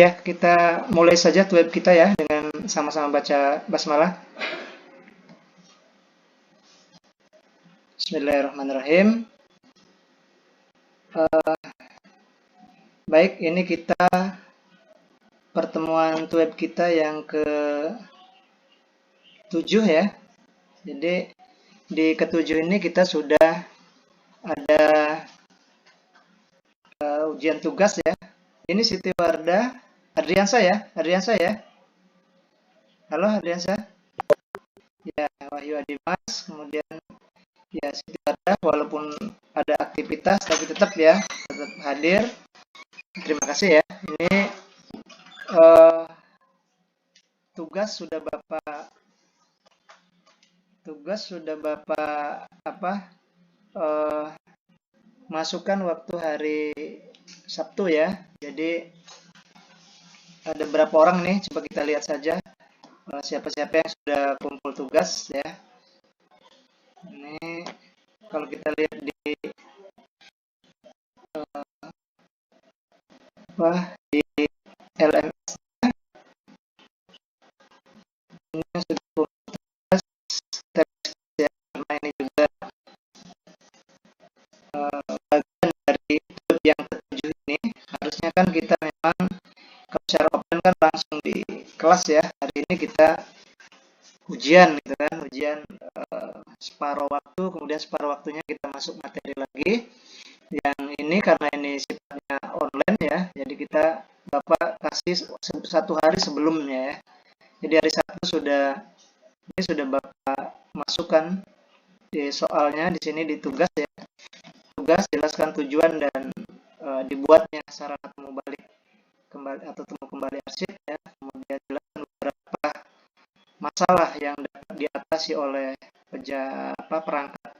Ya, kita mulai saja web kita ya dengan sama-sama baca basmalah. Bismillahirrahmanirrahim. Baik, ini kita pertemuan web kita yang ke-7 ya. Jadi di ke-7 ini kita sudah ada ujian tugas ya. Ini Siti Wardah, Adriansa ya, Halo Adriansa. Ya, Wahyu Adimas, kemudian ya Siti Wardah, walaupun ada aktivitas tapi tetap hadir. Terima kasih ya. Ini tugas sudah Bapak masukkan waktu hari Sabtu ya. Jadi ada berapa orang nih? Coba kita lihat saja siapa-siapa yang sudah kumpul tugas ya. Ini kalau kita lihat di di LMS ini sudah kumpul tugas ya, karena ini juga bagian dari yang ke-7 ini. Harusnya kan kita memang kalau secara offline kan langsung di kelas ya. Hari ini kita ujian gitu kan, separuh waktu, kemudian separuh waktunya kita masuk materi lagi. Yang ini karena ini sifatnya online ya, jadi Bapak kasih 1 hari sebelumnya ya. Jadi hari Sabtu ini sudah Bapak masukkan di soalnya di sini di tugas ya. Tugas jelaskan tujuan dan dibuatnya sarana temu balik kembali atau temu kembali arsip ya. Kemudian jelaskan beberapa masalah yang dapat diatasi oleh perangkat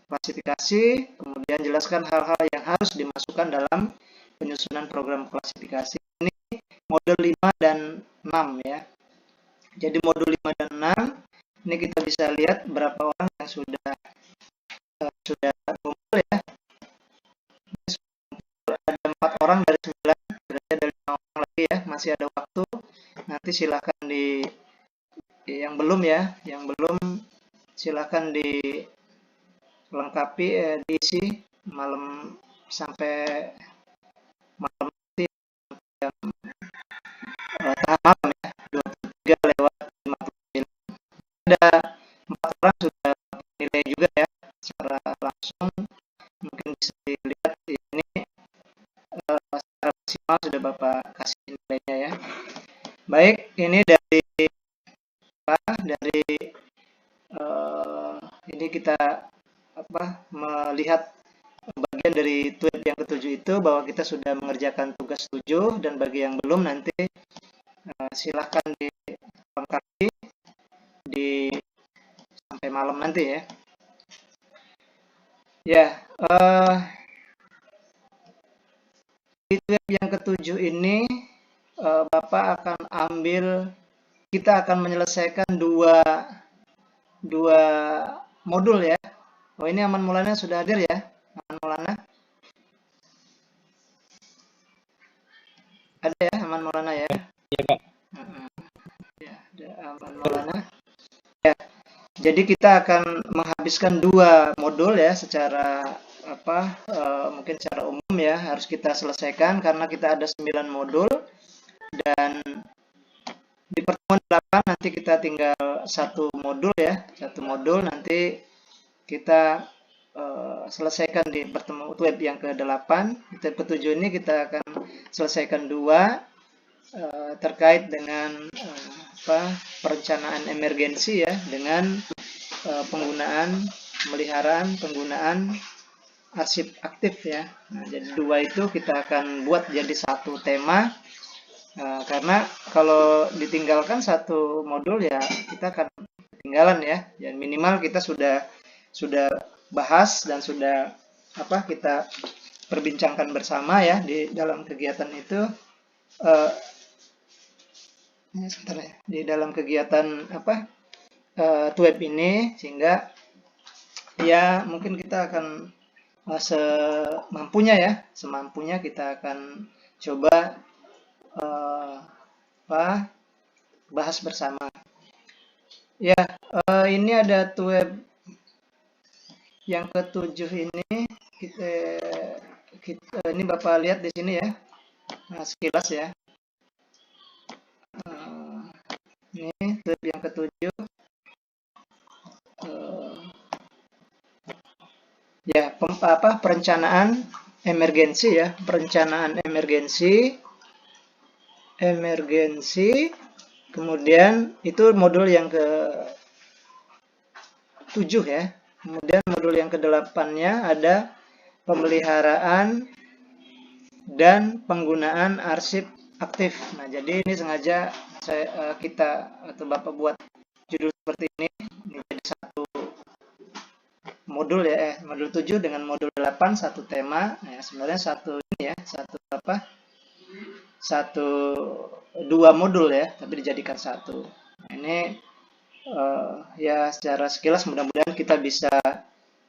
klasifikasi, kemudian jelaskan hal-hal yang harus dimasukkan dalam penyusunan program klasifikasi. Ini modul 5 dan 6 ya. Jadi modul 5 dan 6 ini kita bisa lihat berapa orang yang sudah kumpul ya. Ada 4 orang dari 9, berarti ada 5 orang lagi ya, masih ada waktu. Nanti silahkan yang belum silahkan dilengkapi, diisi malam sampai malam nanti jam tengah malam ya, 23:59. Ada 4 orang sudah nilai juga ya secara langsung, mungkin bisa dilihat ini secara maksimal sudah Bapak kasih nilainya ya. Baik, ini dari ini kita melihat bagian dari tweet yang ke-7 itu bahwa kita sudah mengerjakan tugas 7, dan bagi yang belum nanti silahkan dilengkapi sampai malam nanti ya. Ya, di tweet yang ke-7 ini Bapak akan kita akan menyelesaikan dua modul ya. Oh, ini Aman Maulana sudah hadir ya? Aman Maulana? Ada ya Aman Maulana ya? Iya, Pak. Ya, ada Aman Maulana. Ya, jadi kita akan menghabiskan 2 modul ya secara mungkin secara umum ya, harus kita selesaikan karena kita ada 9 modul, dan di pertemuan 8 nanti kita tinggal 1 modul ya, 1 modul nanti kita selesaikan di pertemuan web yang ke-8. Web ke-7 ini kita akan selesaikan 2 terkait dengan perencanaan emergensi ya, dengan pemeliharaan penggunaan arsip aktif ya. Nah, jadi 2 itu kita akan buat jadi 1 tema. Karena kalau ditinggalkan 1 modul ya kita akan ketinggalan ya. Dan minimal kita sudah bahas dan sudah kita perbincangkan bersama ya di dalam kegiatan itu. Di dalam kegiatan web ini, sehingga ya mungkin kita akan semampunya kita akan coba bahas bersama. Ya, ini ada web yang ketujuh ini. Ini Bapak lihat di sini ya. Nah, sekilas ya. Ini web yang ketujuh. Ya, perencanaan emergensi ya, perencanaan emergensi, kemudian itu modul yang ke-7 ya. Kemudian modul yang ke-8-nya ada pemeliharaan dan penggunaan arsip aktif. Nah, jadi ini sengaja kita atau Bapak buat judul seperti ini jadi satu modul ya, modul 7 dengan modul 8 satu tema. Nah, sebenarnya satu ini ya, dua modul ya, tapi dijadikan satu. Nah, ini ya secara sekilas mudah-mudahan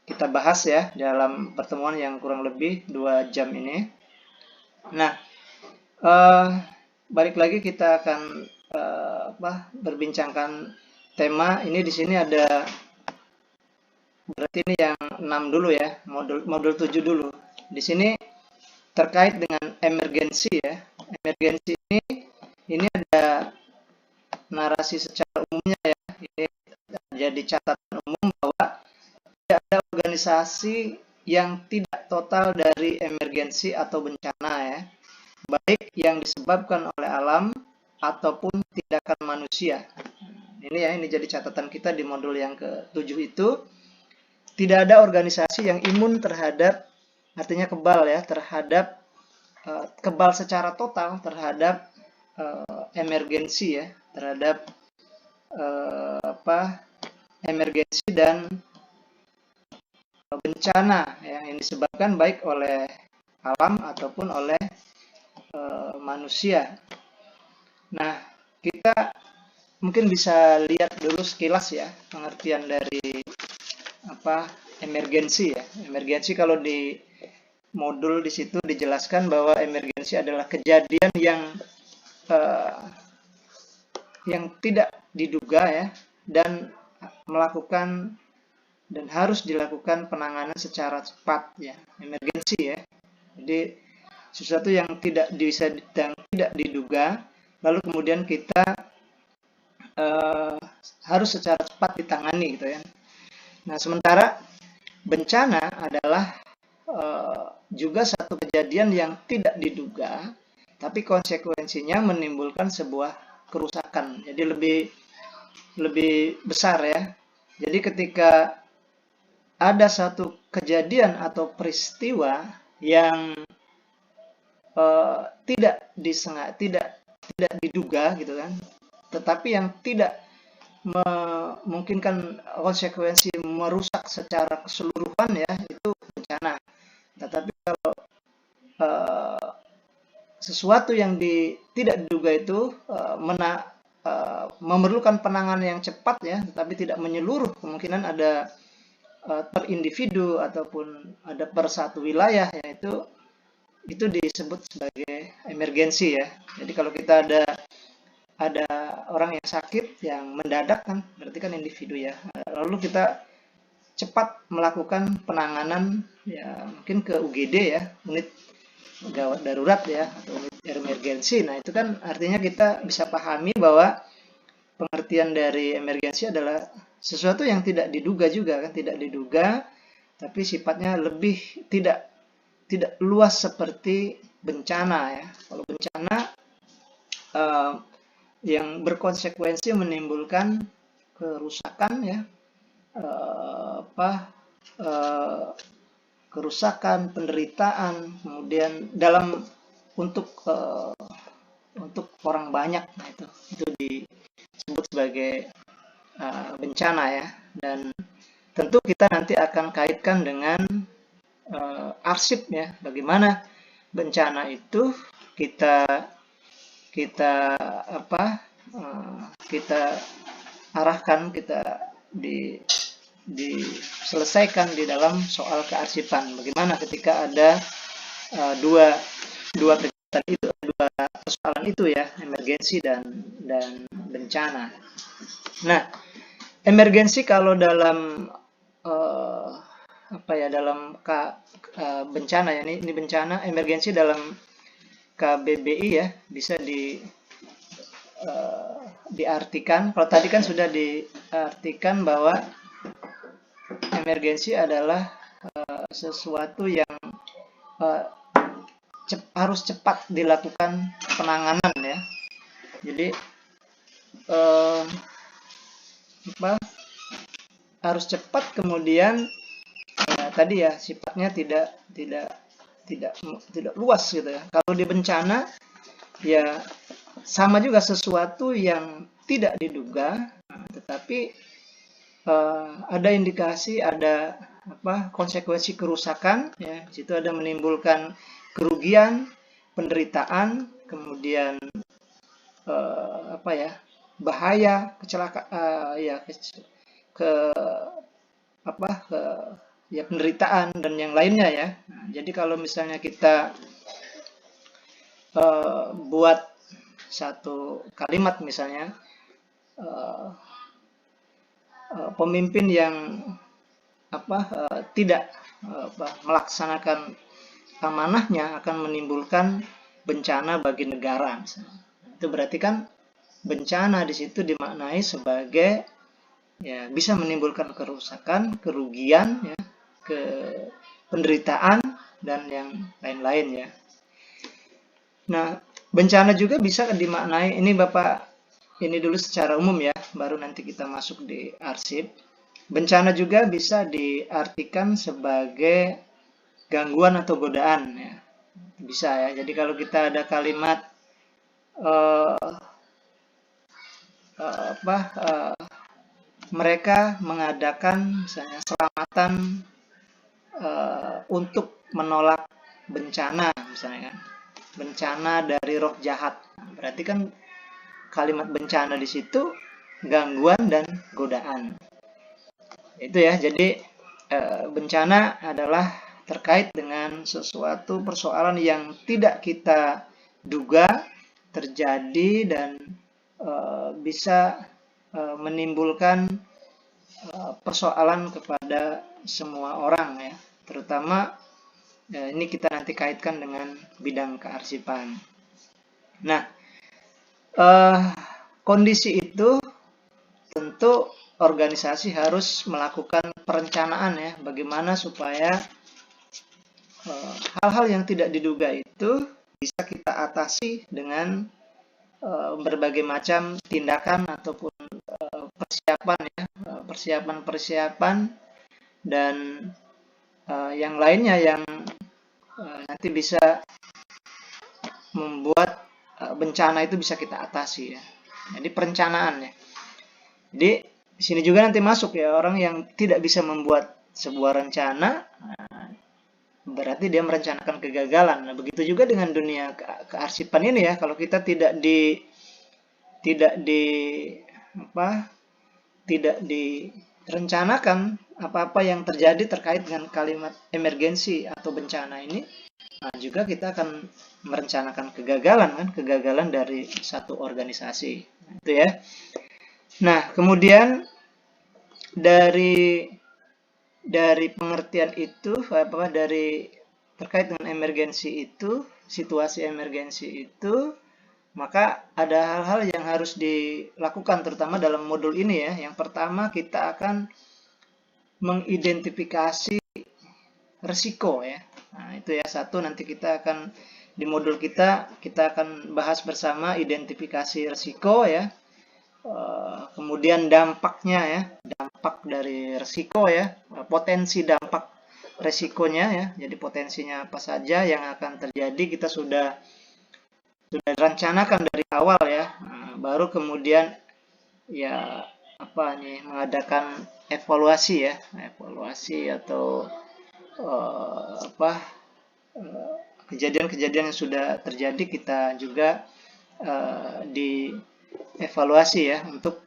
kita bahas ya dalam pertemuan yang kurang lebih 2 jam ini. Nah, balik lagi kita akan berbincangkan tema ini. Di sini ada, berarti ini yang 6 dulu ya, modul 7 dulu. Di sini terkait dengan emergensi ya. Emergensi ini ada narasi secara umumnya ya. Ini jadi catatan umum bahwa tidak ada organisasi yang tidak total dari emergensi atau bencana ya, baik yang disebabkan oleh alam ataupun tindakan manusia. Ini ya, ini jadi catatan kita di modul yang ke-7 itu. Tidak ada organisasi yang imun terhadap, artinya kebal ya, terhadap kebal secara total terhadap emergensi ya, terhadap emergensi dan bencana ya, yang disebabkan baik oleh alam ataupun oleh manusia. Nah, kita mungkin bisa lihat dulu sekilas ya pengertian dari emergensi ya. Emergensi kalau di modul di situ dijelaskan bahwa emergensi adalah kejadian yang tidak diduga ya, dan harus dilakukan penanganan secara cepat ya, emergensi ya. Jadi sesuatu yang tidak diduga, lalu kemudian kita harus secara cepat ditangani gitu ya. Nah, sementara bencana adalah juga satu kejadian yang tidak diduga, tapi konsekuensinya menimbulkan sebuah kerusakan. Jadi lebih besar ya. Jadi ketika ada satu kejadian atau peristiwa yang tidak diduga gitu kan, tetapi yang tidak memungkinkan konsekuensi merusak secara keseluruhan ya, itu bencana. Tetapi kalau sesuatu yang tidak diduga itu memerlukan penanganan yang cepat ya, tetapi tidak menyeluruh, kemungkinan ada per individu ataupun ada per satu wilayah ya, itu disebut sebagai emergensi ya. Jadi kalau kita ada orang yang sakit yang mendadak kan, berarti kan individu ya. Lalu kita cepat melakukan penanganan ya, mungkin ke UGD ya, unit gawat darurat ya, atau unit emergensi. Nah, itu kan artinya kita bisa pahami bahwa pengertian dari emergensi adalah sesuatu yang tidak diduga juga kan, tidak diduga, tapi sifatnya lebih tidak luas seperti bencana ya. Kalau bencana yang berkonsekuensi menimbulkan kerusakan ya, kerusakan, penderitaan, kemudian untuk orang banyak. Nah, itu disebut sebagai bencana ya. Dan tentu kita nanti akan kaitkan dengan arsip ya, bagaimana bencana itu kita arahkan, kita diselesaikan di dalam soal kearsipan. Bagaimana ketika ada dua kegiatan itu, dua persoalan itu ya, emergensi dan bencana. Nah, emergensi kalau dalam dalam bencana ya, ini bencana emergensi dalam KBBI ya, bisa diartikan. Kalau tadi kan sudah diartikan bahwa emergensi adalah sesuatu yang harus cepat dilakukan penanganan ya. Jadi harus cepat, kemudian tadi ya sifatnya tidak luas gitu ya. Kalau di bencana ya sama juga, sesuatu yang tidak diduga, tetapi ada indikasi, ada konsekuensi kerusakan ya. Di situ ada menimbulkan kerugian, penderitaan, kemudian bahaya, kecelakaan penderitaan dan yang lainnya ya. Nah, jadi kalau misalnya kita buat satu kalimat misalnya, pemimpin yang tidak melaksanakan amanahnya akan menimbulkan bencana bagi negara misalnya. Itu berarti kan bencana di situ dimaknai sebagai ya bisa menimbulkan kerusakan, kerugian ya, penderitaan dan yang lain-lain ya. Nah, bencana juga bisa dimaknai, ini Bapak ini dulu secara umum ya, baru nanti kita masuk di arsip. Bencana juga bisa diartikan sebagai gangguan atau godaan ya. Bisa ya. Jadi kalau kita ada kalimat mereka mengadakan misalnya selamatan untuk menolak bencana misalnya kan, bencana dari roh jahat. Berarti kan kalimat bencana di situ gangguan dan godaan. Itu ya. Jadi bencana adalah terkait dengan sesuatu persoalan yang tidak kita duga terjadi dan bisa menimbulkan persoalan kepada semua orang ya, terutama ini kita nanti kaitkan dengan bidang kearsipan. Nah, kondisi itu tentu organisasi harus melakukan perencanaan ya, bagaimana supaya hal-hal yang tidak diduga itu bisa kita atasi dengan berbagai macam tindakan ataupun persiapan ya, persiapan dan yang lainnya yang nanti bisa membuat bencana itu bisa kita atasi ya. Jadi perencanaan ya. Jadi di sini juga nanti masuk ya, orang yang tidak bisa membuat sebuah rencana, berarti dia merencanakan kegagalan. Nah, begitu juga dengan dunia kearsipan ini ya. Kalau kita tidak direncanakan apa-apa yang terjadi terkait dengan kalimat emergensi atau bencana ini, nah juga kita akan merencanakan kegagalan kan, kegagalan dari satu organisasi. Itu ya. Nah, kemudian dari pengertian itu, dari terkait dengan emergensi itu, situasi emergensi itu, maka ada hal-hal yang harus dilakukan terutama dalam modul ini ya. Yang pertama, kita akan mengidentifikasi risiko ya. Nah, itu ya, satu, nanti kita akan di modul kita akan bahas bersama identifikasi risiko ya. Kemudian dampaknya ya, dampak dari risiko ya, potensi dampak risikonya ya. Jadi potensinya apa saja yang akan terjadi kita sudah rencanakan dari awal ya. Nah, baru kemudian ya mengadakan evaluasi ya, evaluasi atau kejadian-kejadian yang sudah terjadi kita juga dievaluasi ya untuk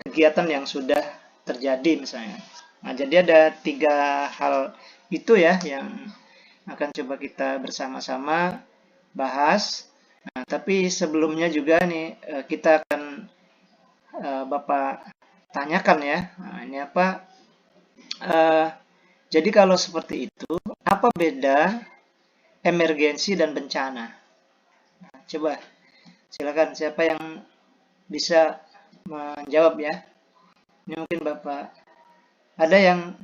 kegiatan yang sudah terjadi misalnya. Nah, jadi ada 3 hal itu ya yang akan coba kita bersama-sama bahas. Nah, tapi sebelumnya juga nih kita akan Bapak tanyakan ya. Nah, ini apa? Eh, jadi kalau seperti itu, apa beda emergensi dan bencana? Nah, coba silakan siapa yang bisa menjawab ya. Ini mungkin Bapak ada yang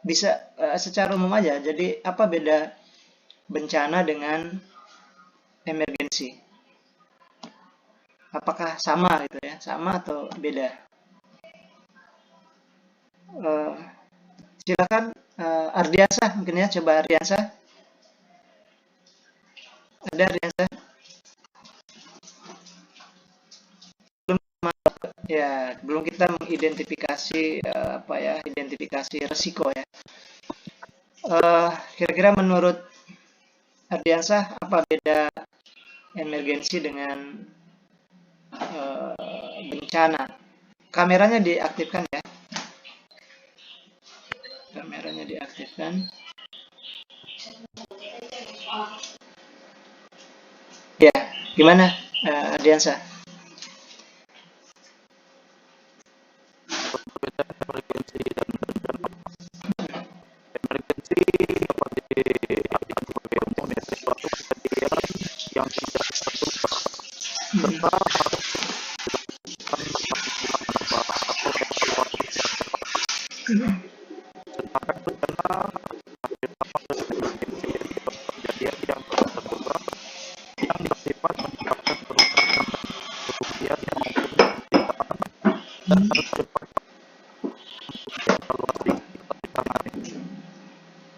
bisa secara umum aja. Jadi apa beda bencana dengan emergensi? Apakah sama gitu ya? Sama atau beda? Eh, Silakan Ardiansah mungkin ya, coba Ardiansah. Ada Ardiansah? Ya, belum kita mengidentifikasi apa ya, identifikasi resiko ya. Kira-kira menurut Ardiansah apa beda emergensi dengan bencana? Kameranya diaktifkan ya. Kameranya diaktifkan. Ya, gimana Ardiansah?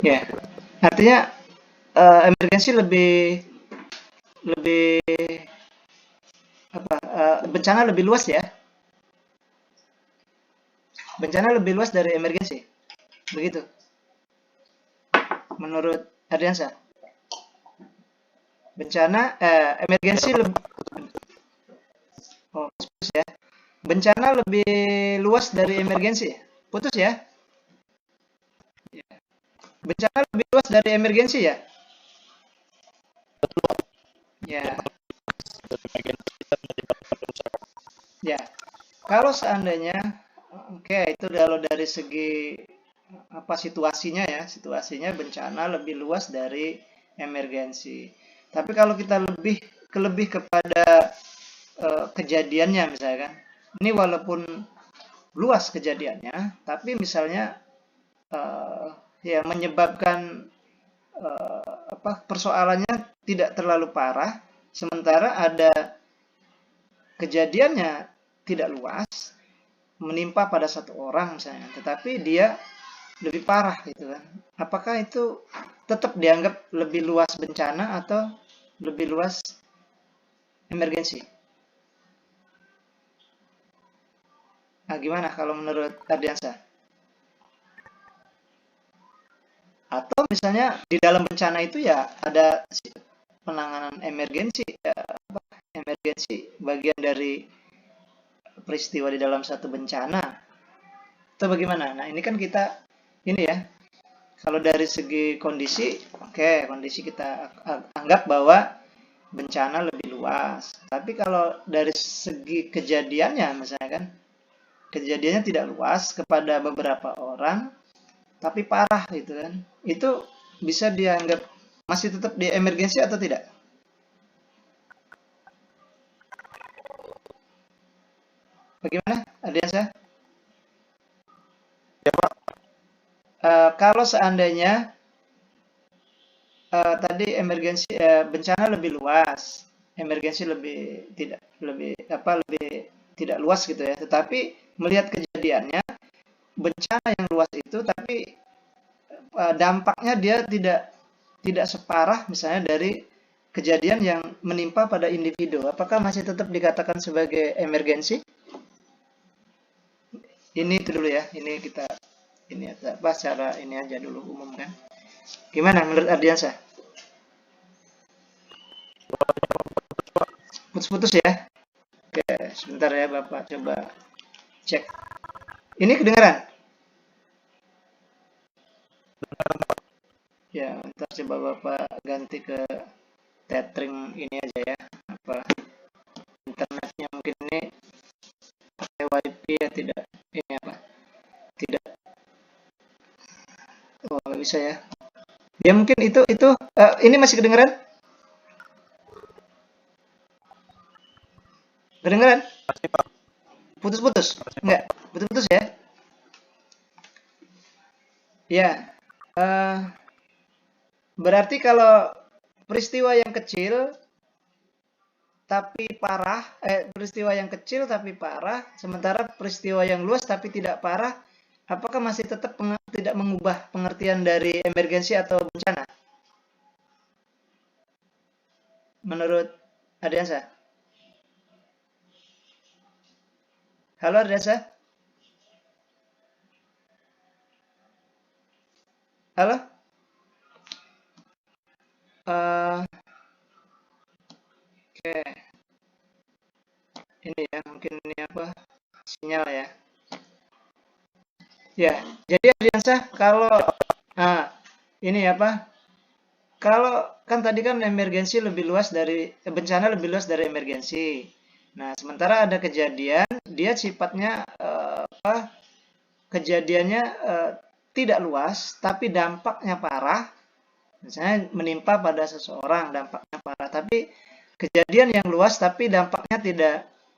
Ya, artinya emergensi lebih lebih apa? Bencana lebih luas ya? Bencana lebih luas dari emergensi, begitu? Menurut Ardiansa, bencana emergensi lebih oh, putus ya. Bencana lebih luas dari emergensi. Putus ya? Bencana lebih luas dari emergensi ya? Ya, ya. Kalau seandainya, oke, itu kalau dari segi apa situasinya ya, situasinya bencana lebih luas dari emergensi. Tapi kalau kita lebih kepada kejadiannya misalkan, ini walaupun luas kejadiannya, tapi misalnya uh, ya menyebabkan apa persoalannya tidak terlalu parah, sementara ada kejadiannya tidak luas, menimpa pada satu orang misalnya, tetapi dia lebih parah gitu kan. Apakah itu tetap dianggap lebih luas bencana atau lebih luas emergensi? Nah, gimana kalau menurut Ardiansa? Atau misalnya di dalam bencana itu ya ada penanganan emergensi, ya, emergensi bagian dari peristiwa di dalam satu bencana. Itu bagaimana? Nah, ini kan kita ini ya, kalau dari segi kondisi, oke, kondisi kita anggap bahwa bencana lebih luas. Tapi kalau dari segi kejadiannya, misalnya kan, kejadiannya tidak luas kepada beberapa orang, tapi parah gitu kan. Itu bisa dianggap masih tetap di emergensi atau tidak? Bagaimana, Adiansa? Ya Pak, Kalau seandainya tadi emergensi bencana lebih luas, emergensi lebih tidak lebih apa lebih tidak luas gitu ya. Tetapi melihat kejadiannya bencana yang luas itu, tapi dampaknya dia tidak separah misalnya dari kejadian yang menimpa pada individu. Apakah masih tetap dikatakan sebagai emergensi? Ini itu dulu ya. Ini kita ini apa secara ini aja dulu umum kan. Gimana menurut Ardiansa? Putus-putus ya? Oke, sebentar ya Bapak coba cek. Ini kedengaran? Ya, ntar coba Bapak ganti ke tethering ini aja ya. apa internetnya mungkin ini pakai wifi ya, tidak ini apa tidak, oh bisa ya, ya mungkin itu ini masih kedengeran, kedengeran, Masih Pak, putus-putus masih Pak. enggak, putus-putus ya, ya berarti kalau peristiwa yang kecil tapi parah, peristiwa yang kecil tapi parah, sementara peristiwa yang luas tapi tidak parah, apakah masih tetap tidak mengubah pengertian dari emergensi atau bencana? Menurut Ardiansa? Halo Ardiansa? Halo? Oke, ini ya mungkin ini apa sinyal ya. Ya, jadi Ardiansa kalau ini apa? Kalau kan tadi kan emergensi lebih luas dari bencana lebih luas dari emergensi. Nah, sementara ada kejadian dia sifatnya kejadiannya tidak luas tapi dampaknya parah. Misalnya menimpa pada seseorang dampaknya parah, tapi kejadian yang luas tapi dampaknya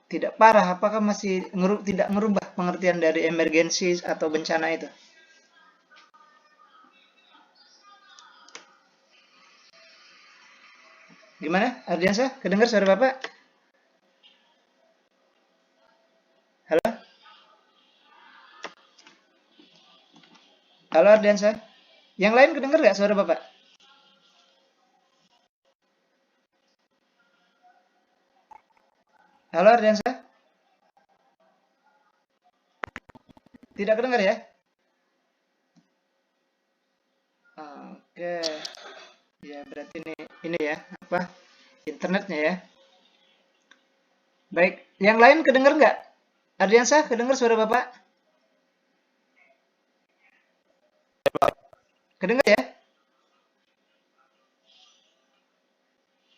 tidak parah, apakah masih tidak merubah pengertian dari emergensi atau bencana itu? Gimana, Ardiansa? Kedengar suara Bapak? Halo? Halo Ardiansa? Yang lain kedengar nggak suara Bapak? Halo Ardiansa? Tidak kedengar ya? Oke. Ya, berarti ini ya, apa? Internetnya ya. Baik, yang lain kedengar nggak? Ardiansa, kedengar suara Bapak? Kedengar ya?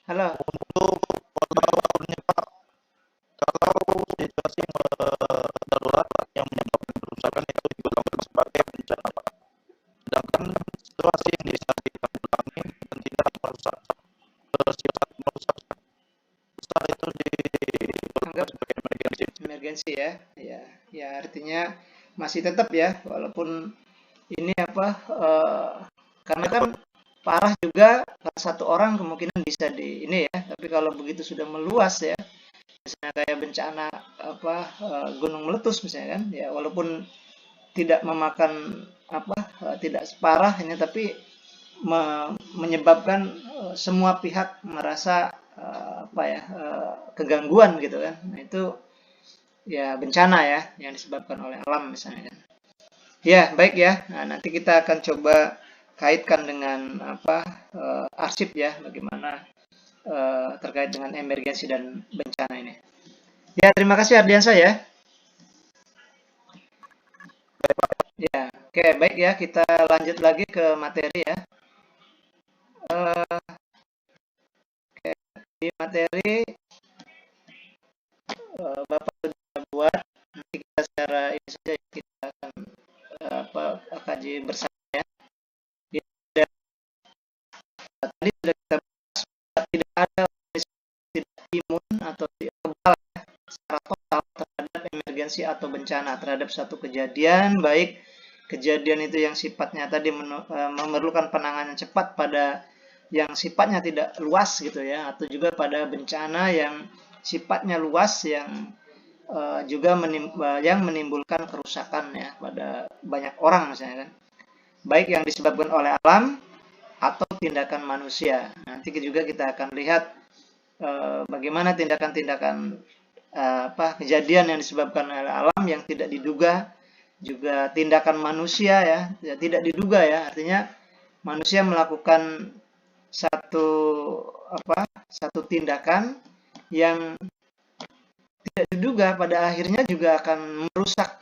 Halo? Untuk kalau ini Pak, kalau situasi darurat Pak, yang menyebabkan kerusakan itu digolongkan sebagai bencana Pak. Sedangkan situasi yang bisa ditanggulangi dan tidak merusak bersifat merusak besar itu digolongkan Anggap sebagai emergensi. emergensi ya. Ya, ya artinya masih tetap ya, walaupun ini apa? Karena kan parah juga satu orang kemungkinan bisa di ini ya. Tapi kalau begitu sudah meluas ya, misalnya kayak bencana apa gunung meletus misalnya kan, ya walaupun tidak memakan apa tidak separah ini, tapi menyebabkan semua pihak merasa apa ya kegangguan gitu kan. Nah, itu ya bencana ya yang disebabkan oleh alam misalnya kan. Ya, baik ya. Nah, nanti kita akan coba kaitkan dengan apa arsip ya, bagaimana terkait dengan emergensi dan bencana ini. Ya, terima kasih Ardiansa ya. Ya, oke, baik ya. Kita lanjut lagi ke materi ya. Eh, oke, di materi Bapak sudah buat. Nanti kita secara ini saja kita akan apa kaji bersama ya. Ya, tadi sudah kita bahas tidak ada tidak imun atau tidak kebal ya, secara total terhadap emergensi atau bencana, terhadap satu kejadian, baik kejadian itu yang sifatnya tadi memerlukan penanganan cepat pada yang sifatnya tidak luas gitu ya, atau juga pada bencana yang sifatnya luas yang juga yang menimbulkan kerusakan ya pada banyak orang misalnya kan, baik yang disebabkan oleh alam atau tindakan manusia. Nanti juga kita akan lihat bagaimana tindakan-tindakan apa kejadian yang disebabkan oleh alam yang tidak diduga, juga tindakan manusia ya tidak diduga ya, artinya manusia melakukan satu tindakan yang tidak diduga pada akhirnya juga akan merusak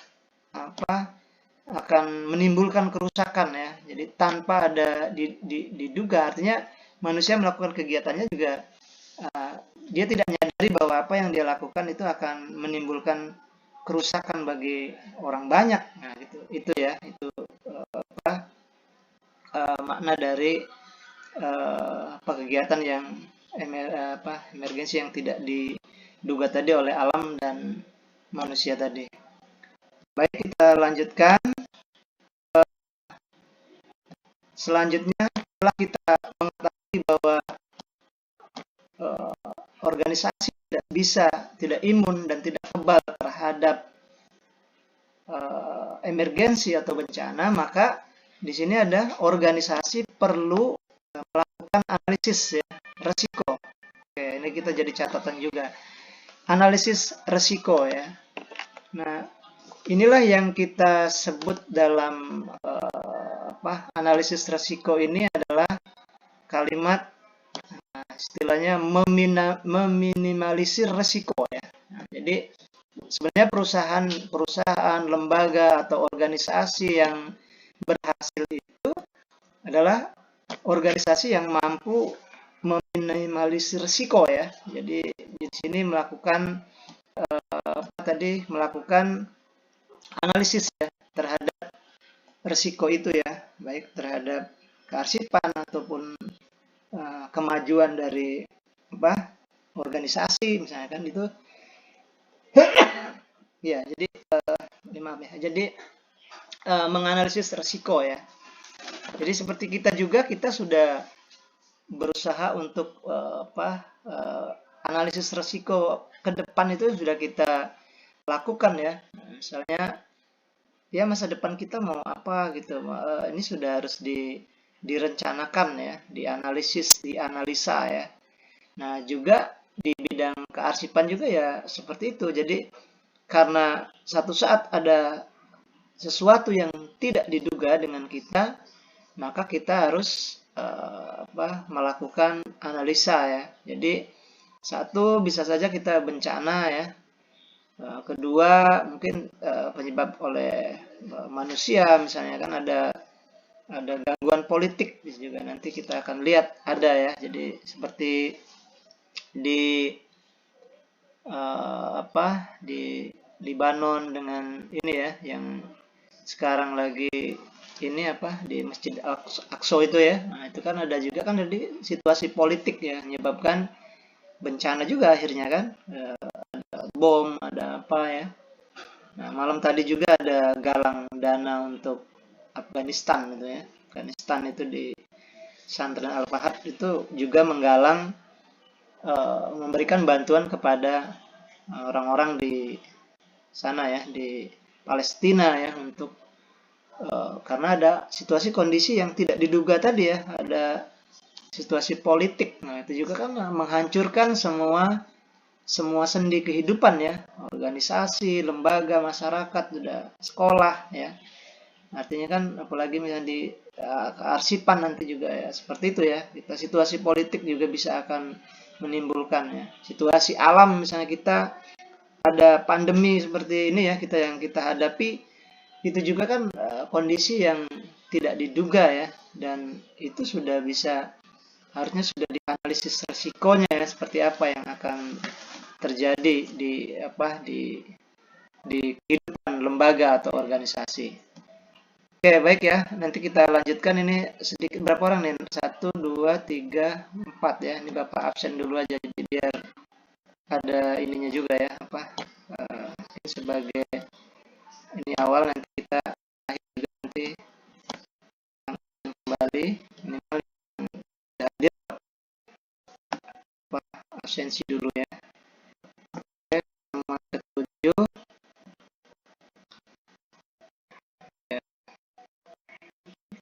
apa akan menimbulkan kerusakan ya. Jadi tanpa ada diduga, artinya manusia melakukan kegiatannya juga dia tidak menyadari bahwa apa yang dia lakukan itu akan menimbulkan kerusakan bagi orang banyak. Nah, gitu. Itu ya, itu makna dari kegiatan yang emergensi yang tidak diduga tadi oleh alam dan manusia tadi. Baik, kita lanjutkan. Selanjutnya, setelah kita mengetahui bahwa organisasi tidak imun dan tidak kebal terhadap emergensi atau bencana, maka di sini ada organisasi perlu melakukan analisis ya, resiko. Oke, ini kita jadi catatan juga. Analisis resiko ya. Nah, inilah yang kita sebut dalam analisis resiko ini adalah kalimat istilahnya meminimalisir resiko ya. Nah, jadi sebenarnya perusahaan, lembaga atau organisasi yang berhasil itu adalah organisasi yang mampu meminimalisir risiko ya. Jadi di sini melakukan melakukan analisis ya terhadap risiko itu ya, baik terhadap kearsipan ataupun kemajuan dari organisasi misalnya kan itu. Ya, jadi maaf ya. Jadi menganalisis risiko ya. Jadi seperti kita sudah berusaha untuk analisis risiko ke depan itu sudah kita lakukan ya. Misalnya ya masa depan kita mau apa gitu. Ini sudah harus direncanakan ya, dianalisis, dianalisa ya. Nah, juga di bidang kearsipan juga ya seperti itu. Jadi karena satu saat ada sesuatu yang tidak diduga dengan kita, maka kita harus melakukan analisa ya. Jadi satu bisa saja kita bencana ya. Kedua mungkin penyebab oleh manusia, misalnya kan ada gangguan politik juga, nanti kita akan lihat ada ya. Jadi seperti di di Libanon dengan ini ya yang sekarang lagi ini di Masjid Al-Aqsa itu ya. Nah, itu kan ada juga kan dari situasi politik ya menyebabkan bencana juga akhirnya kan. Ada bom, ada apa ya. Nah, malam tadi juga ada galang dana untuk Afghanistan gitu ya. Afghanistan itu di Pesantren Al-Fahad itu juga menggalang memberikan bantuan kepada orang-orang di sana ya, di Palestina ya, untuk karena ada situasi kondisi yang tidak diduga tadi ya, ada situasi politik. Nah, itu juga kan menghancurkan semua sendi kehidupan ya, organisasi, lembaga, masyarakat, sudah sekolah ya. Artinya kan apalagi misalnya di kearsipan nanti juga ya seperti itu ya. Kita situasi politik juga bisa akan menimbulkan ya. Situasi alam misalnya kita ada pandemi seperti ini ya yang kita hadapi, itu juga kan kondisi yang tidak diduga ya, dan itu sudah harusnya sudah dianalisis resikonya ya, seperti apa yang akan terjadi di kehidupan lembaga atau organisasi. Oke, baik ya. Nanti kita lanjutkan ini sedikit berapa orang nih? 1, 2, 3, 4 ya. Ini Bapak absen dulu aja jadi biar ada ininya juga ya, ini sebagai ini awal, nanti kita akhir juga nanti kembali minimal hadir absensi dulu ya. Oke, nomor ke-7 ya.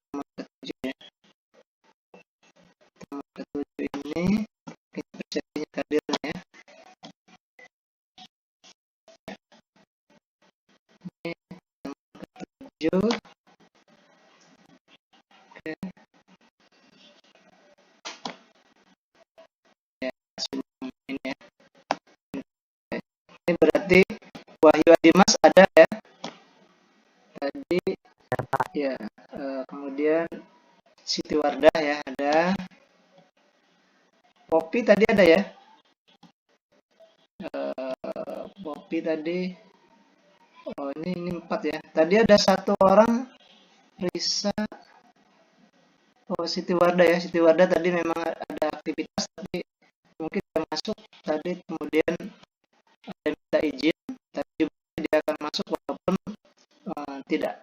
Nomor ke-7 ya. Nomor ke-7 ini kita absensinya hadirnya ya. Ini nomor ke-7. Oke. Ini ya. Ini berarti Wahyu Adimas ada ya tadi ya. Kemudian Siti Wardah ya ada. Poppy tadi ada ya. Kopi tadi. Oh, ini 4 ya. Tadi ada satu orang, Risa. Oh, Siti Wardah ya. Siti Wardah tadi memang ada aktivitas, tapi mungkin dia masuk tadi, kemudian ada minta izin, tapi juga dia akan masuk walaupun tidak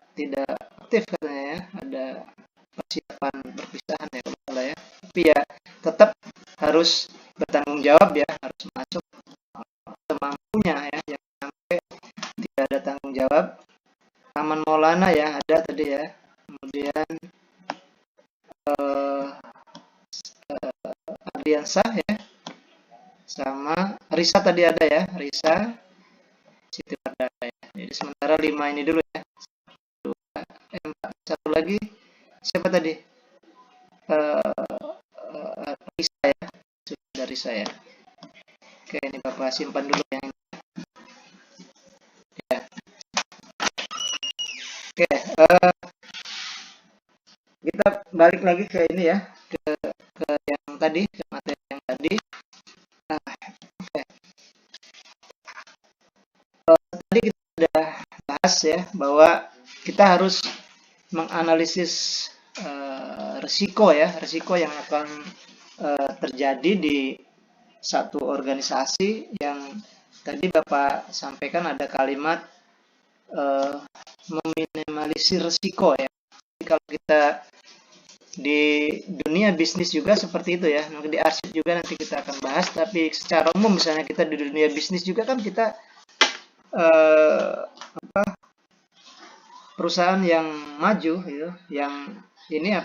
aktif katanya ya. Ada persiapan perpisahan ya kalau salah ya. Tapi ya tetap harus bertanggung jawab ya, harus masuk semampunya ya, jangan sampai tidak ada tanggung jawab. Taman Maulana ya ada tadi ya. Kemudian eh, Ardiansah ya, sama Risa tadi ada ya, Risa, Siti Wardah ya. Jadi sementara 5 ini dulu ya. Satu lagi siapa tadi? Risa ya, sudah ada Risa ya. Oke, ini Bapak simpan dulu yang ini. Ya. Oke, kita balik lagi ke ini ya, ke yang tadi, ke materi yang tadi. Nah, oke. Tadi kita sudah bahas ya bahwa kita harus menganalisis resiko ya, resiko yang akan terjadi di satu organisasi yang tadi Bapak sampaikan ada kalimat meminimalisir resiko ya. Jadi kalau kita di dunia bisnis juga seperti itu ya, mungkin di arsip juga nanti kita akan bahas, tapi secara umum misalnya kita di dunia bisnis juga kan kita perusahaan yang maju gitu, yang ini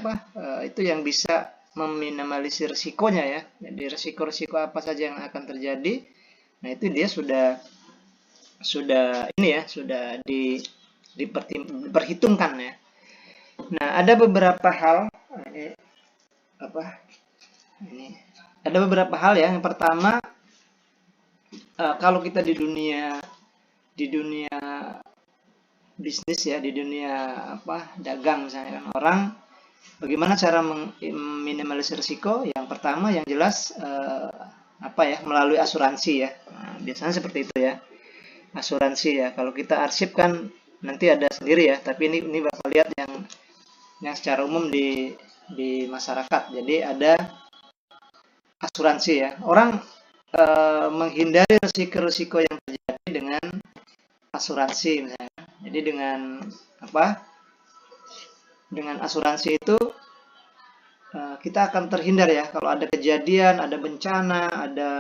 itu yang bisa meminimalisir risikonya ya. Jadi risiko-risiko apa saja yang akan terjadi, nah itu dia sudah ini ya, sudah diperhitungkan ya. Nah, ada beberapa hal ada beberapa hal ya. Yang pertama, kalau kita di dunia bisnis ya, di dunia dagang misalnya kan, orang bagaimana cara meminimalisir risiko? Yang pertama yang jelas melalui asuransi ya. Nah, biasanya seperti itu ya. Asuransi ya. Kalau kita arsip kan nanti ada sendiri ya, tapi ini Bapak lihat yang secara umum di masyarakat. Jadi ada asuransi ya. Orang menghindari risiko-risiko yang terjadi dengan asuransi misalnya. Jadi dengan dengan asuransi itu kita akan terhindar ya kalau ada kejadian, ada bencana, ada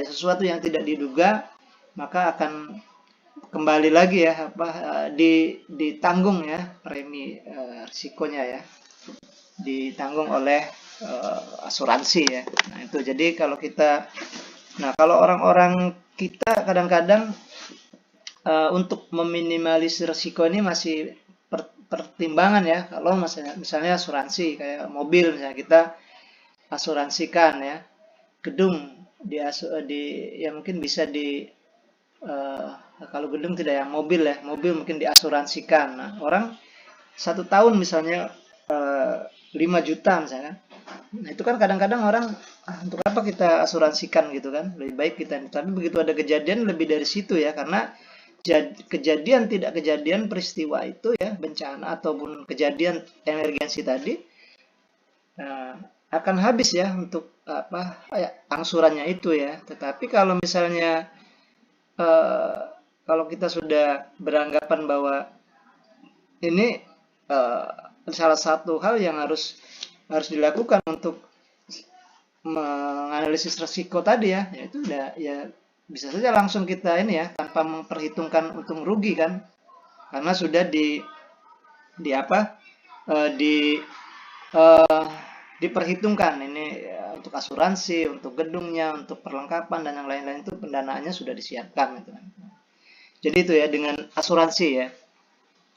sesuatu yang tidak diduga, maka akan kembali lagi ya ditanggung ya premi risikonya ya, ditanggung oleh asuransi ya. Nah itu jadi kalau orang-orang kita kadang-kadang untuk meminimalisir risiko ini masih pertimbangan ya. Kalau misalnya asuransi kayak mobil misalnya, kita asuransikan ya, gedung ya mungkin bisa kalau gedung tidak, yang mobil ya, mobil mungkin diasuransikan. Nah, orang 1 tahun misalnya 5 juta misalnya. Nah, itu kan kadang-kadang orang untuk apa kita asuransikan gitu kan, lebih baik kita. Tapi begitu ada kejadian lebih dari situ ya, karena kejadian tidak kejadian peristiwa itu ya, bencana ataupun kejadian emergensi tadi akan habis ya untuk angsurannya itu ya. Tetapi kalau misalnya kalau kita sudah beranggapan bahwa ini salah satu hal yang harus dilakukan untuk menganalisis resiko tadi ya, itu udah ya bisa saja langsung kita ini ya, tanpa memperhitungkan untung rugi kan, karena sudah diperhitungkan ini ya, untuk asuransi, untuk gedungnya, untuk perlengkapan dan yang lain-lain itu pendanaannya sudah disiapkan gitu. Jadi itu ya dengan asuransi ya,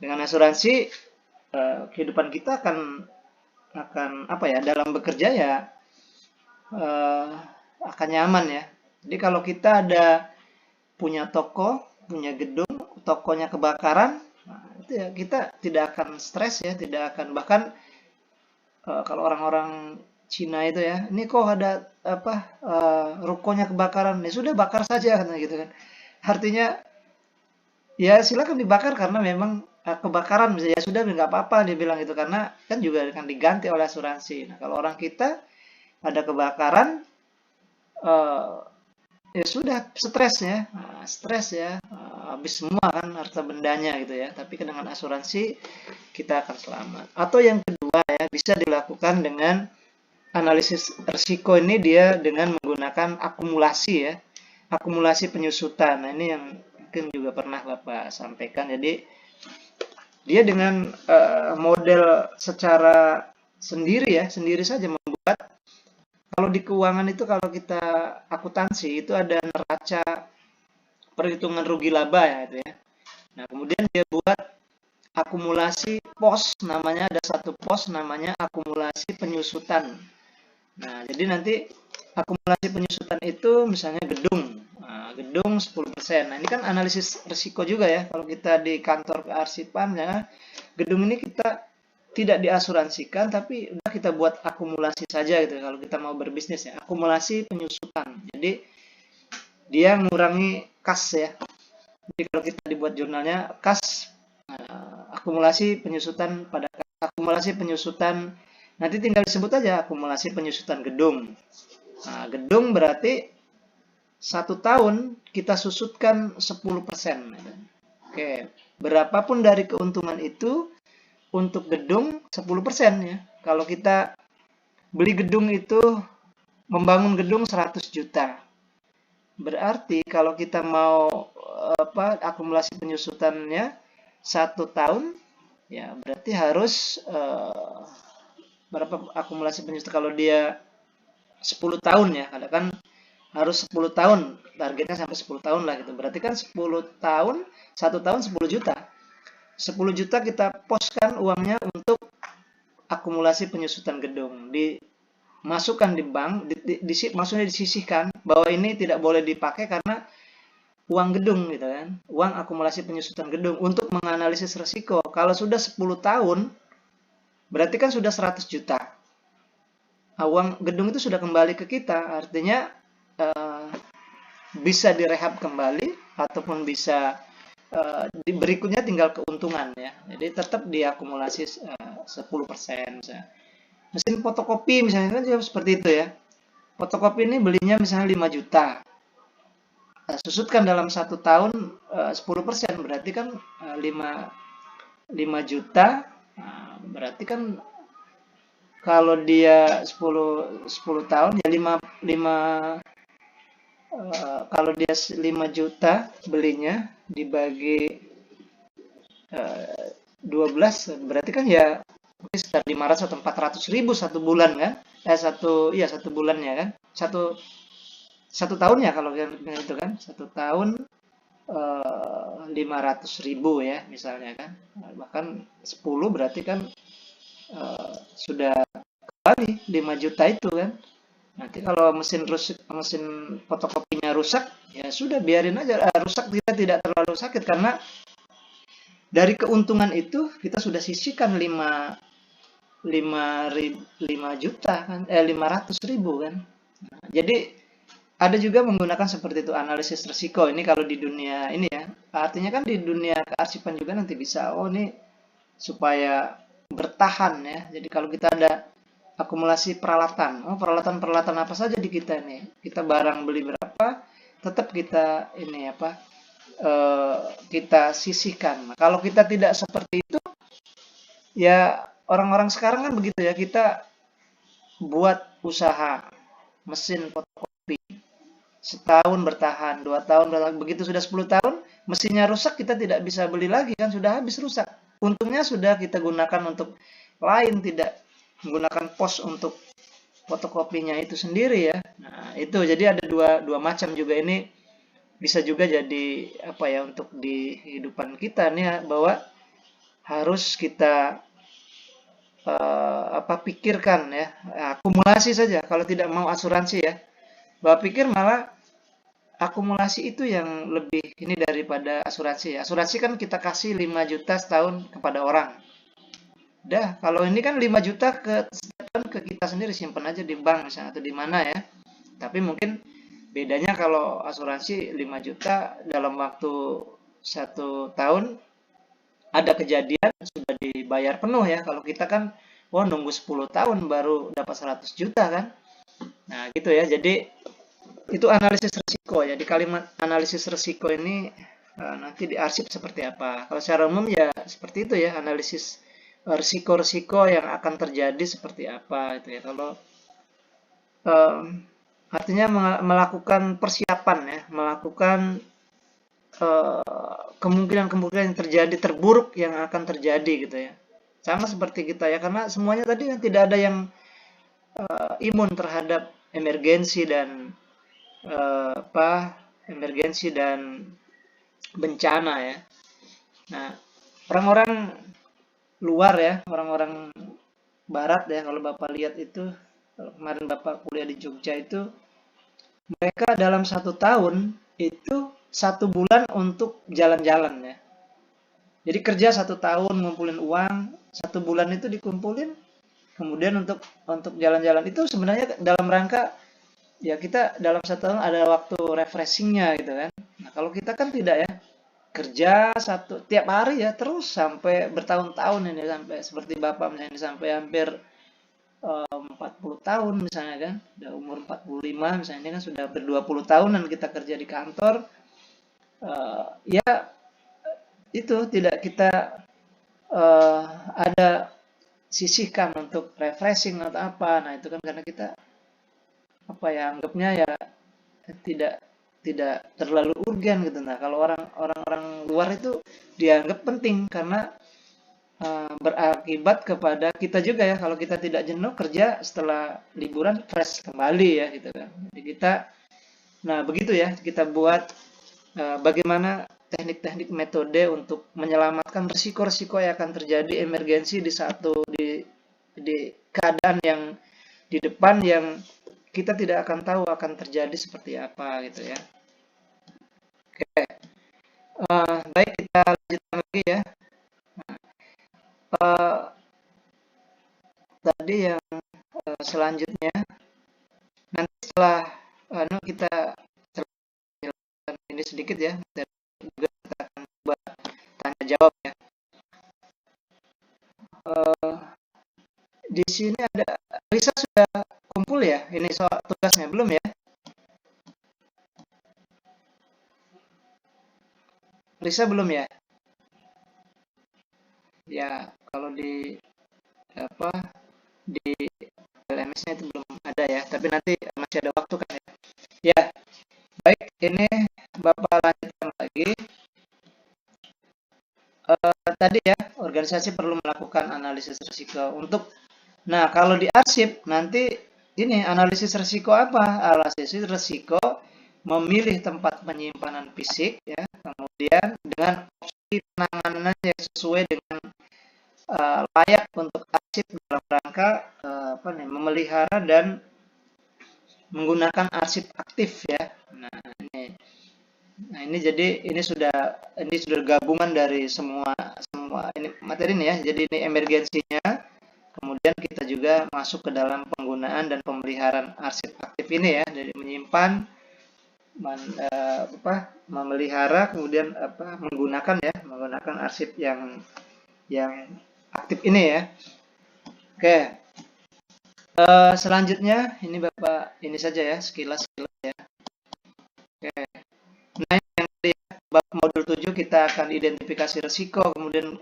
dengan asuransi kehidupan kita akan dalam bekerja ya akan nyaman ya. Jadi kalau kita punya toko, punya gedung, tokonya kebakaran, nah, itu ya kita tidak akan stres ya, tidak akan, bahkan kalau orang-orang Cina itu ya, ini kok ada apa rukonya kebakaran, ya sudah bakar saja kan gitu kan. Artinya ya silakan dibakar karena memang kebakaran, ya sudah nggak apa-apa dia bilang itu, karena kan juga akan diganti oleh asuransi. Nah kalau orang kita ada kebakaran, eh, ya sudah stres ya. Stres ya, habis semua kan harta bendanya gitu ya, tapi dengan asuransi kita akan selamat. Atau yang kedua ya, bisa dilakukan dengan analisis risiko, ini dia dengan menggunakan akumulasi ya, akumulasi penyusutan. Nah ini yang mungkin juga pernah Bapak sampaikan. Jadi dia dengan model secara sendiri ya, sendiri saja membuat, kalau di keuangan itu, kalau kita akuntansi itu ada neraca perhitungan rugi laba ya itu ya. Nah kemudian dia buat akumulasi pos, namanya ada satu pos namanya akumulasi penyusutan. Nah, jadi nanti akumulasi penyusutan itu misalnya gedung. Nah, gedung 10%. Nah, ini kan analisis risiko juga ya. Kalau kita di kantor kearsipan ya, gedung ini kita tidak diasuransikan, tapi udah kita buat akumulasi saja gitu. Kalau kita mau berbisnis ya, akumulasi penyusutan. Jadi dia mengurangi kas ya. Jadi kalau kita dibuat jurnalnya kas, akumulasi penyusutan pada akumulasi penyusutan, nanti tinggal disebut aja akumulasi penyusutan gedung. Nah, gedung berarti 1 tahun kita susutkan 10%. Oke, berapapun dari keuntungan itu untuk gedung 10% ya. Kalau kita beli gedung itu, membangun gedung 100 juta. Berarti kalau kita mau akumulasi penyusutannya 1 tahun, ya berarti harus berapa akumulasi penyusutan. Kalau dia 10 tahun ya, kadang kan harus 10 tahun, targetnya sampai 10 tahun lah gitu. Berarti kan 10 tahun, 1 tahun 10 juta. 10 juta kita poskan uangnya untuk akumulasi penyusutan gedung. Dimasukkan di bank, maksudnya disisihkan, bahwa ini tidak boleh dipakai karena uang gedung gitu kan. Uang akumulasi penyusutan gedung untuk menganalisis risiko. Kalau sudah 10 tahun, berarti kan sudah 100 juta. Uang gedung itu sudah kembali ke kita, artinya bisa direhab kembali ataupun bisa berikutnya tinggal keuntungan ya. Jadi tetap diakumulasi 10%. Mesin fotokopi misalnya kan juga seperti itu ya. Fotokopi ini belinya misalnya 5 juta. Susutkan dalam 1 tahun 10%, berarti kan 5 juta. Berarti kan kalau dia 10 tahun ya 5 kalau dia 5 juta belinya dibagi 12, berarti kan ya mungkin sekitar 500 atau 400 ribu 1 bulan kan. Satu bulan ya kan. Satu tahun ya kalau itu kan. 1 tahun 500 ribu ya misalnya kan. Bahkan 10 berarti kan sudah kembali 5 juta itu kan. Nanti kalau mesin fotokopinya rusak, ya sudah biarin aja rusak, kita tidak terlalu sakit karena dari keuntungan itu kita sudah sisihkan 5 juta kan, 500 ribu kan. Nah, jadi ada juga menggunakan seperti itu analisis risiko. Ini kalau di dunia ini ya, artinya kan di dunia kearsipan juga nanti bisa, oh ini supaya bertahan ya. Jadi kalau kita ada akumulasi peralatan, peralatan apa saja di kita nih, kita barang beli berapa, tetap kita ini kita sisihkan. Nah, kalau kita tidak seperti itu, ya orang-orang sekarang kan begitu ya, kita buat usaha mesin fotokopi, setahun bertahan, 2 tahun bertahan, begitu sudah 10 tahun, mesinnya rusak, kita tidak bisa beli lagi kan, sudah habis rusak. Untungnya sudah kita gunakan untuk lain, tidak menggunakan pos untuk fotokopinya itu sendiri ya. Nah, itu jadi ada dua macam juga. Ini bisa juga jadi untuk di kehidupan kita nih bahwa harus kita pikirkan ya, akumulasi saja kalau tidak mau asuransi ya. Bapak pikir malah akumulasi itu yang lebih ini daripada asuransi ya. Asuransi kan kita kasih 5 juta setahun kepada orang. Dah, kalau ini kan 5 juta ke setiap tahun ke kita sendiri, simpan aja di bank misalnya atau di mana ya. Tapi mungkin bedanya kalau asuransi 5 juta dalam waktu 1 tahun ada kejadian sudah dibayar penuh ya. Kalau kita kan wah nunggu 10 tahun baru dapat 100 juta kan. Nah, gitu ya. Jadi itu analisis risiko ya. Di kalimat analisis risiko ini nanti diarsip seperti apa. Kalau secara umum ya seperti itu ya, analisis risiko-risiko yang akan terjadi seperti apa itu ya. Kalau artinya melakukan persiapan ya, melakukan kemungkinan-kemungkinan yang terjadi terburuk yang akan terjadi gitu ya. Sama seperti kita ya, karena semuanya tadi kan tidak ada yang imun terhadap emergensi dan emergensi dan bencana ya. Nah, orang-orang luar ya, orang-orang barat ya, kalau Bapak lihat itu, kalau kemarin Bapak kuliah di Jogja itu, mereka dalam 1 tahun itu 1 bulan untuk jalan-jalan ya. Jadi kerja 1 tahun ngumpulin uang, 1 bulan itu dikumpulin, kemudian untuk jalan-jalan itu sebenarnya dalam rangka ya kita dalam 1 tahun ada waktu refreshingnya gitu kan. Nah kalau kita kan tidak ya, kerja tiap hari ya terus sampai bertahun-tahun ini, sampai seperti Bapak misalnya sampai hampir 40 tahun misalnya kan, udah umur 45 misalnya, ini kan sudah hampir 20 tahunan kita kerja di kantor. Ya itu tidak kita ada sisihkan untuk refreshing atau apa. Nah itu kan karena kita apa ya, anggapnya ya tidak terlalu urgen gitu. Nah kalau orang luar itu dianggap penting karena berakibat kepada kita juga ya, kalau kita tidak jenuh kerja setelah liburan fresh kembali ya gitu kan. Jadi kita, nah begitu ya, kita buat bagaimana teknik-teknik metode untuk menyelamatkan risiko-risiko yang akan terjadi emergensi di keadaan yang di depan yang kita tidak akan tahu akan terjadi seperti apa gitu ya. Oke, baik kita lanjutkan lagi ya. Tadi yang selanjutnya nanti setelah kita jelaskan ini sedikit ya, dan juga kita akan coba tanya jawab ya. Di sini ada Risa sudah kumpul ya, ini soal tugasnya belum ya? Risa belum ya? Ya kalau di LMS-nya itu belum ada ya, tapi nanti masih ada waktu kan ya. Ya, baik, ini Bapak lanjutkan lagi. Tadi ya, organisasi perlu melakukan analisis risiko untuk, nah kalau di arsip nanti ini analisis risiko apa? Analisis risiko memilih tempat penyimpanan fisik ya, kemudian dengan opsi penanganan yang sesuai dengan layak untuk arsip dalam rangka memelihara dan menggunakan arsip aktif ya. Nah ini jadi ini sudah gabungan dari semua ini materi ini ya. Jadi ini emergensinya, kemudian kita juga masuk ke dalam penggunaan dan pemeliharaan arsip aktif ini ya, dari menyimpan, memelihara, kemudian menggunakan arsip yang aktif ini ya. Oke. Selanjutnya ini Bapak ini saja ya, sekilas ya. Oke. Nah, ini yang tadi bab modul 7 kita akan identifikasi risiko, kemudian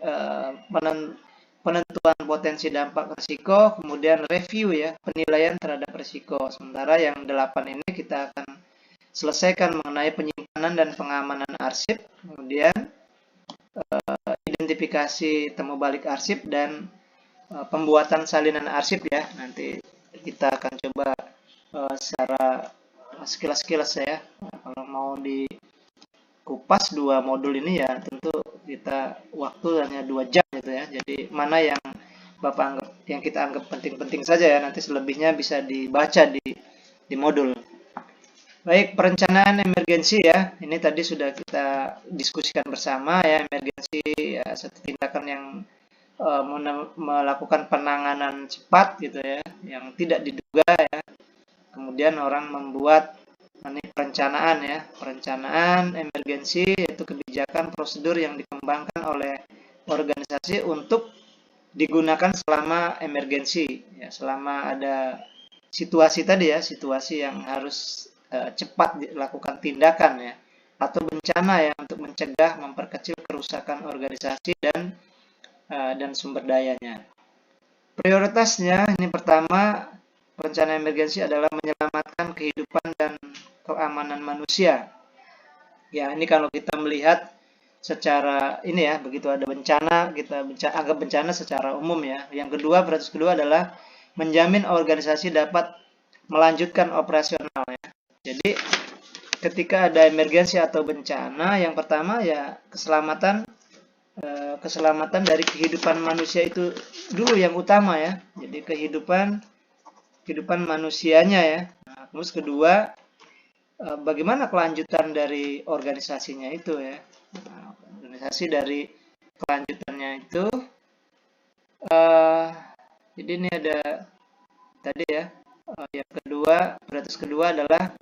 penentuan potensi dampak risiko, kemudian review ya, penilaian terhadap risiko. Sementara yang 8 ini kita akan selesaikan mengenai penyimpanan dan pengamanan arsip, kemudian identifikasi temu balik arsip dan pembuatan salinan arsip ya. Nanti kita akan coba secara sekilas-sekilas ya. Kalau mau dikupas 2 modul ini ya tentu kita waktu hanya 2 jam gitu ya. Jadi mana yang Bapak anggap, yang kita anggap penting-penting saja ya, nanti selebihnya bisa dibaca di modul. Baik, perencanaan emergensi ya. Ini tadi sudah kita diskusikan bersama ya, emergensi ya satu tindakan yang melakukan penanganan cepat gitu ya, yang tidak diduga ya. Kemudian orang membuat perencanaan ya, perencanaan emergensi, yaitu kebijakan prosedur yang dikembangkan oleh organisasi untuk digunakan selama emergensi ya, selama ada situasi tadi ya, situasi yang harus cepat dilakukan tindakan ya, atau bencana ya, untuk mencegah, memperkecil kerusakan organisasi dan sumber dayanya. Prioritasnya ini pertama, rencana emergensi adalah menyelamatkan kehidupan dan keamanan manusia. Ya, ini kalau kita melihat secara ini ya, begitu ada bencana, kita anggap bencana secara umum ya. Yang kedua, prioritas kedua adalah menjamin organisasi dapat melanjutkan operasional ya. Jadi, ketika ada emergensi atau bencana, yang pertama ya keselamatan dari kehidupan manusia itu dulu yang utama ya. Jadi kehidupan manusianya ya. Nah, terus kedua, bagaimana kelanjutan dari organisasinya itu ya. Nah, organisasi dari kelanjutannya itu jadi ini ada tadi ya, yang kedua, prioritas kedua adalah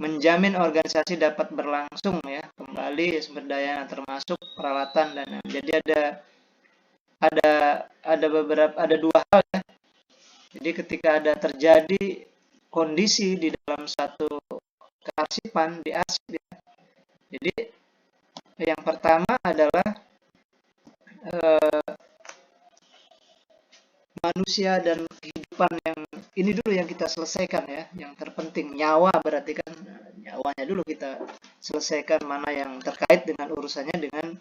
menjamin organisasi dapat berlangsung ya kembali sumber daya termasuk peralatan dan jadi ada dua hal ya. Jadi ketika ada terjadi kondisi di dalam satu kearsipan di arsip ya. Jadi yang pertama adalah manusia dan kehidupan yang ini dulu yang kita selesaikan ya, yang terpenting nyawa, berarti kan nyawanya dulu kita selesaikan, mana yang terkait dengan urusannya dengan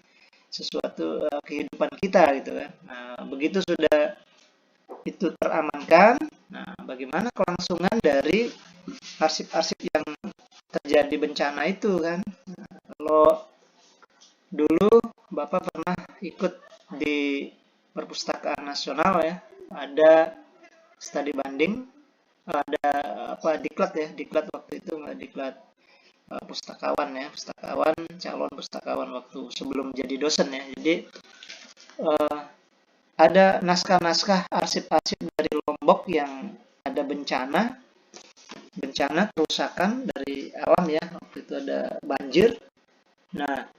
sesuatu kehidupan kita gitu kan. Nah, begitu sudah itu teramankan, nah bagaimana kelangsungan dari arsip-arsip yang terjadi bencana itu kan. Nah, kalau dulu Bapak pernah ikut di Perpustakaan Nasional ya, ada studi banding, ada diklat ya, diklat waktu itu nggak diklat pustakawan ya, calon pustakawan waktu sebelum jadi dosen ya. Jadi ada naskah-naskah arsip-arsip dari Lombok yang ada bencana kerusakan dari alam ya, waktu itu ada banjir. Nah,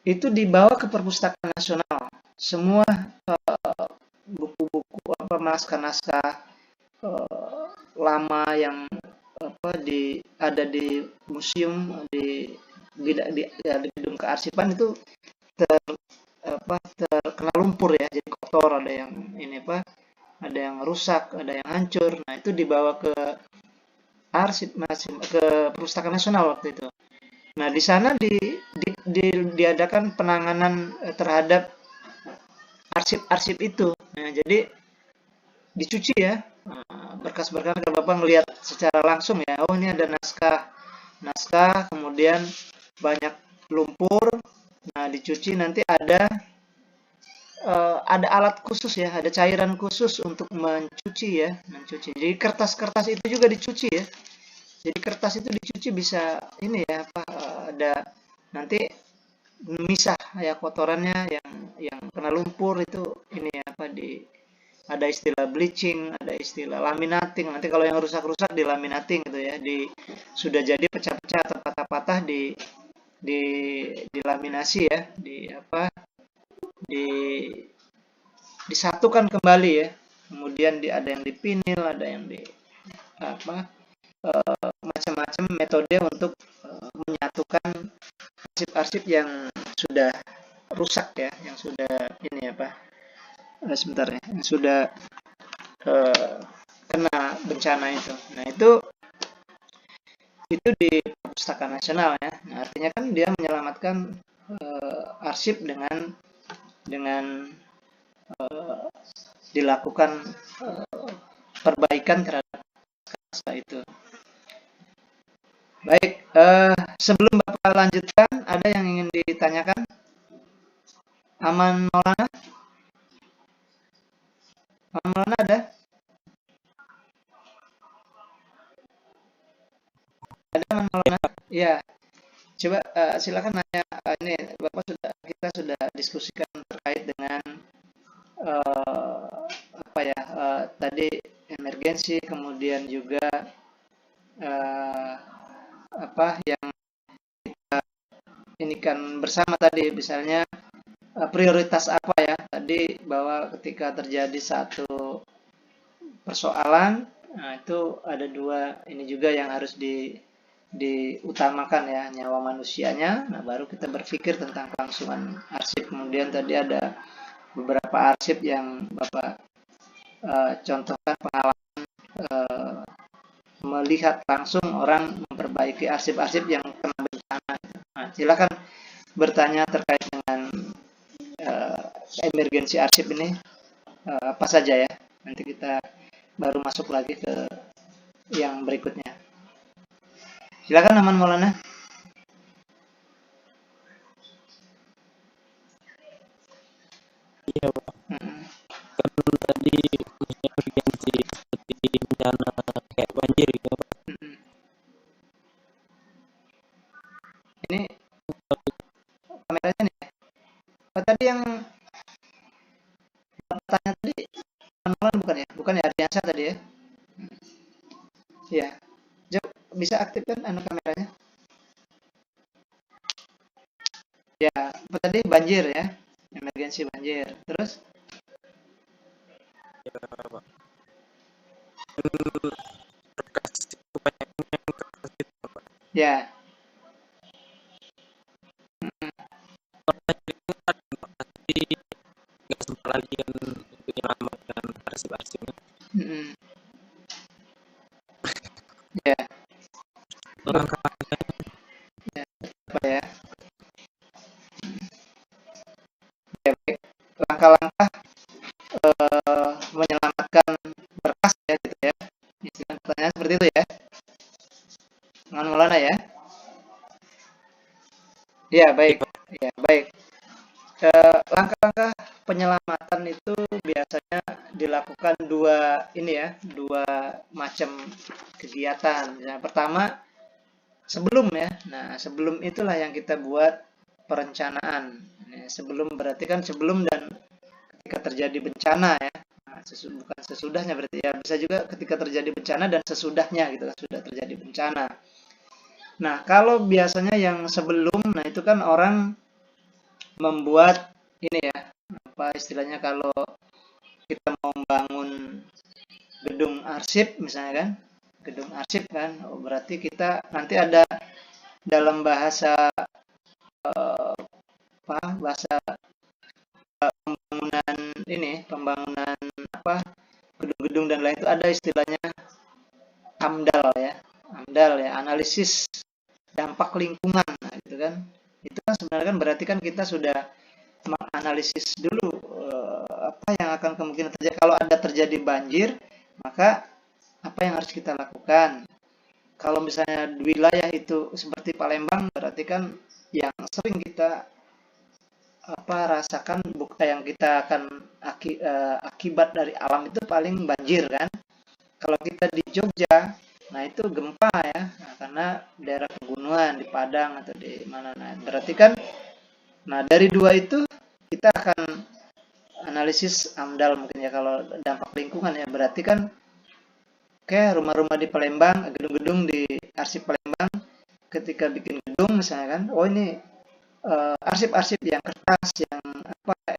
itu dibawa ke Perpustakaan Nasional, semua buku-buku naskah-naskah lama yang ada di museum di gedung kearsipan itu terkena lumpur ya, jadi kotor, ada yang ada yang rusak, ada yang hancur. Nah, itu dibawa ke arsip ke Perpustakaan Nasional waktu itu. Nah, di sana diadakan penanganan terhadap arsip-arsip itu. Nah, jadi dicuci ya, berkas-berkas kalau Bapak melihat secara langsung ya, oh ini ada naskah, kemudian banyak lumpur. Nah, dicuci, nanti ada alat khusus ya, ada cairan khusus untuk mencuci ya, Jadi kertas-kertas itu juga dicuci ya. Jadi kertas itu dicuci bisa ini ya, ada nanti misah ya kotorannya yang kena lumpur itu ini ada istilah bleaching, ada istilah laminating. Nanti kalau yang rusak-rusak di laminating gitu ya, sudah jadi pecah-pecah atau patah-patah dilaminasi ya, disatukan kembali ya. Kemudian ada yang dipinil, ada yang macam-macam metode untuk menyatukan arsip-arsip yang sudah rusak ya, yang sudah sebentar ya, yang sudah kena bencana itu. Nah, itu di Perpustakaan Nasional ya. Nah, artinya kan dia menyelamatkan arsip dengan dilakukan perbaikan terhadap naskah itu. Baik, sebelum Bapak lanjutkan, ada yang ingin ditanyakan? Aman Maulana? Aman Maulana ada? Ada Aman Maulana? Ya, coba silakan nanya. Ini Bapak kita sudah diskusikan terkait dengan tadi emergensi emergensi, kemudian juga apa yang ini kan bersama tadi, misalnya prioritas apa ya tadi, bahwa ketika terjadi satu persoalan, nah itu ada dua ini juga yang harus diutamakan ya, nyawa manusianya. Nah baru kita berpikir tentang kelangsungan arsip. Kemudian tadi ada beberapa arsip yang Bapak contohkan pengalaman melihat langsung orang memperbaiki arsip-arsip yang kena bencana. Nah, silakan bertanya terkait dengan emergensi arsip ini apa saja ya. Nanti kita baru masuk lagi ke yang berikutnya. Silakan Aman Maulana. Iya Pak, kan tadi maksudnya urgensi seperti bencana kayak banjir gitu Pak. Ini kameranya nih. Oh, tadi yang tanya tadi Maulana bukan ya? Bukan ya, Ardiansyah tadi ya? Iya. Bisa aktifkan kameranya? Ya, apa tadi banjir ya? Emergensi banjir. Terus? Ya Pak. Berkas kebanyakan yang kertas itu Pak. Ya. Tapi nggak sempat lagi kan untuk menyelamatkan arsip-arsipnya. Ya. Langkah-langkahnya Ya, apa ya? Ya, baik. Langkah-langkah menyelamatkan berkas ya gitu ya. Istilah pertanyaan seperti itu ya. Aman Maulana ya. Ya, baik. Ya, baik. Langkah-langkah penyelamatan itu biasanya dilakukan dua macam kegiatan. Yang pertama, sebelum ya. Nah, sebelum itulah yang kita buat perencanaan. Sebelum berarti kan sebelum dan ketika terjadi bencana ya. Nah, bukan sesudahnya berarti ya. Bisa juga ketika terjadi bencana dan sesudahnya gitu, sudah terjadi bencana. Nah, kalau biasanya yang sebelum, nah itu kan orang membuat ini ya, apa istilahnya, kalau kita mau membangun gedung arsip misalnya kan, gedung arsip kan, berarti kita nanti ada dalam bahasa bahasa pembangunan apa gedung-gedung dan lain itu ada istilahnya AMDAL ya, analisis dampak lingkungan. Nah, gitu kan, itu kan sebenarnya kan berarti kan kita sudah menganalisis dulu apa yang akan kemungkinan terjadi kalau ada terjadi banjir, maka apa yang harus kita lakukan. Kalau misalnya di wilayah itu seperti Palembang, berarti kan yang sering kita rasakan yang kita akan akibat dari alam itu paling banjir kan. Kalau kita di Jogja, nah itu gempa ya, nah, karena daerah pegunungan di Padang atau di mana. Nah, berarti kan, nah dari dua itu kita akan analisis AMDAL mungkin ya kalau dampak lingkungan ya. Berarti kan rumah-rumah di Palembang, gedung-gedung di arsip Palembang, ketika bikin gedung misalnya kan, oh ini arsip-arsip yang kertas, yang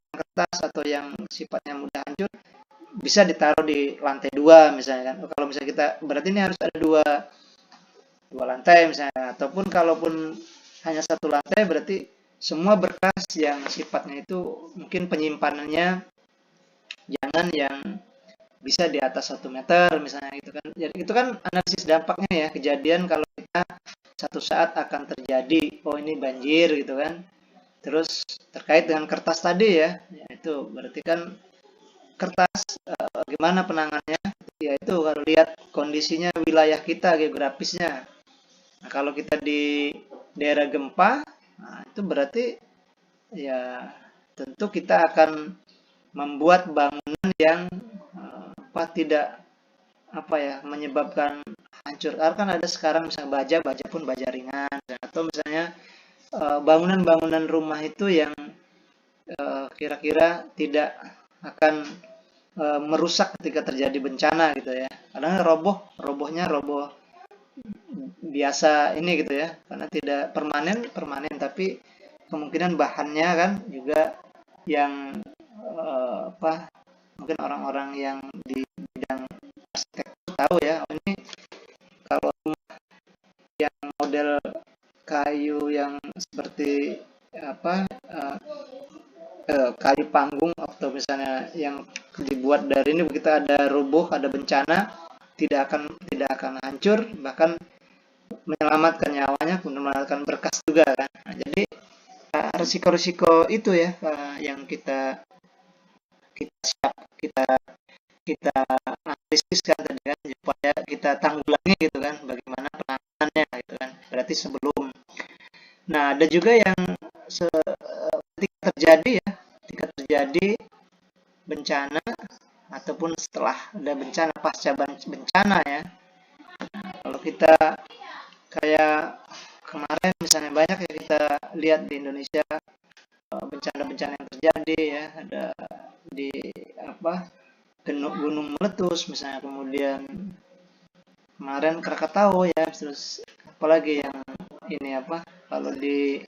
kertas atau yang sifatnya mudah hancur bisa ditaruh di lantai 2 misalnya kan. Kalau misalnya kita berarti ini harus ada dua lantai misalnya, ataupun kalaupun hanya satu lantai berarti semua berkas yang sifatnya itu mungkin penyimpanannya jangan yang bisa di atas 1 meter misalnya gitu kan. Jadi itu kan analisis dampaknya ya, kejadian kalau kita satu saat akan terjadi, oh ini banjir gitu kan. Terus terkait dengan kertas tadi ya, itu berarti kan kertas gimana penanganannya, ya itu kalau lihat kondisinya wilayah kita, geografisnya. Nah, kalau kita di daerah gempa, nah itu berarti ya tentu kita akan membuat bangunan yang tidak menyebabkan hancur. Karena kan ada sekarang misalnya baja pun baja ringan, atau misalnya bangunan-bangunan rumah itu yang kira-kira tidak akan merusak ketika terjadi bencana gitu ya. kadang robohnya roboh biasa ini gitu ya, karena tidak permanen tapi kemungkinan bahannya kan juga yang mungkin orang-orang yang di bidang arsitektur tahu ya, ini kalau yang model kayu yang seperti kayu panggung atau misalnya yang dibuat dari ini, begitu ada rubuh, ada bencana, tidak akan hancur, bahkan menyelamatkan nyawanya, menyelamatkan berkas juga kan. Nah, jadi risiko-risiko itu ya yang kita analisis kan tadi kan, supaya kita tanggulangi gitu kan, bagaimana penanganannya gitu kan, berarti sebelum. Nah, ada juga yang ketika terjadi bencana ataupun setelah ada bencana, pasca bencana ya. Kalau kita kayak kemarin misalnya, banyak ya kita lihat di Indonesia bencana-bencana yang terjadi ya, ada di gunung meletus misalnya, kemudian kemarin Krakatau ya, terus apalagi yang ini kalau di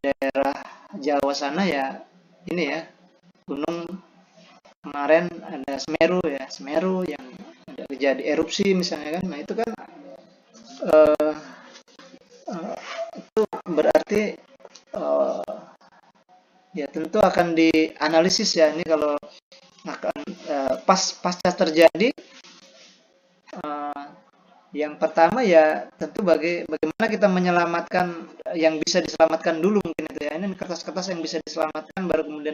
daerah Jawa sana ya, ini ya gunung kemarin ada Semeru yang ada terjadi erupsi misalnya kan. Nah itu kan itu berarti ya tentu akan dianalisis ya, ini kalau akan pasca terjadi. Yang pertama ya tentu bagaimana kita menyelamatkan yang bisa diselamatkan dulu mungkin itu ya. Ini kertas-kertas yang bisa diselamatkan baru kemudian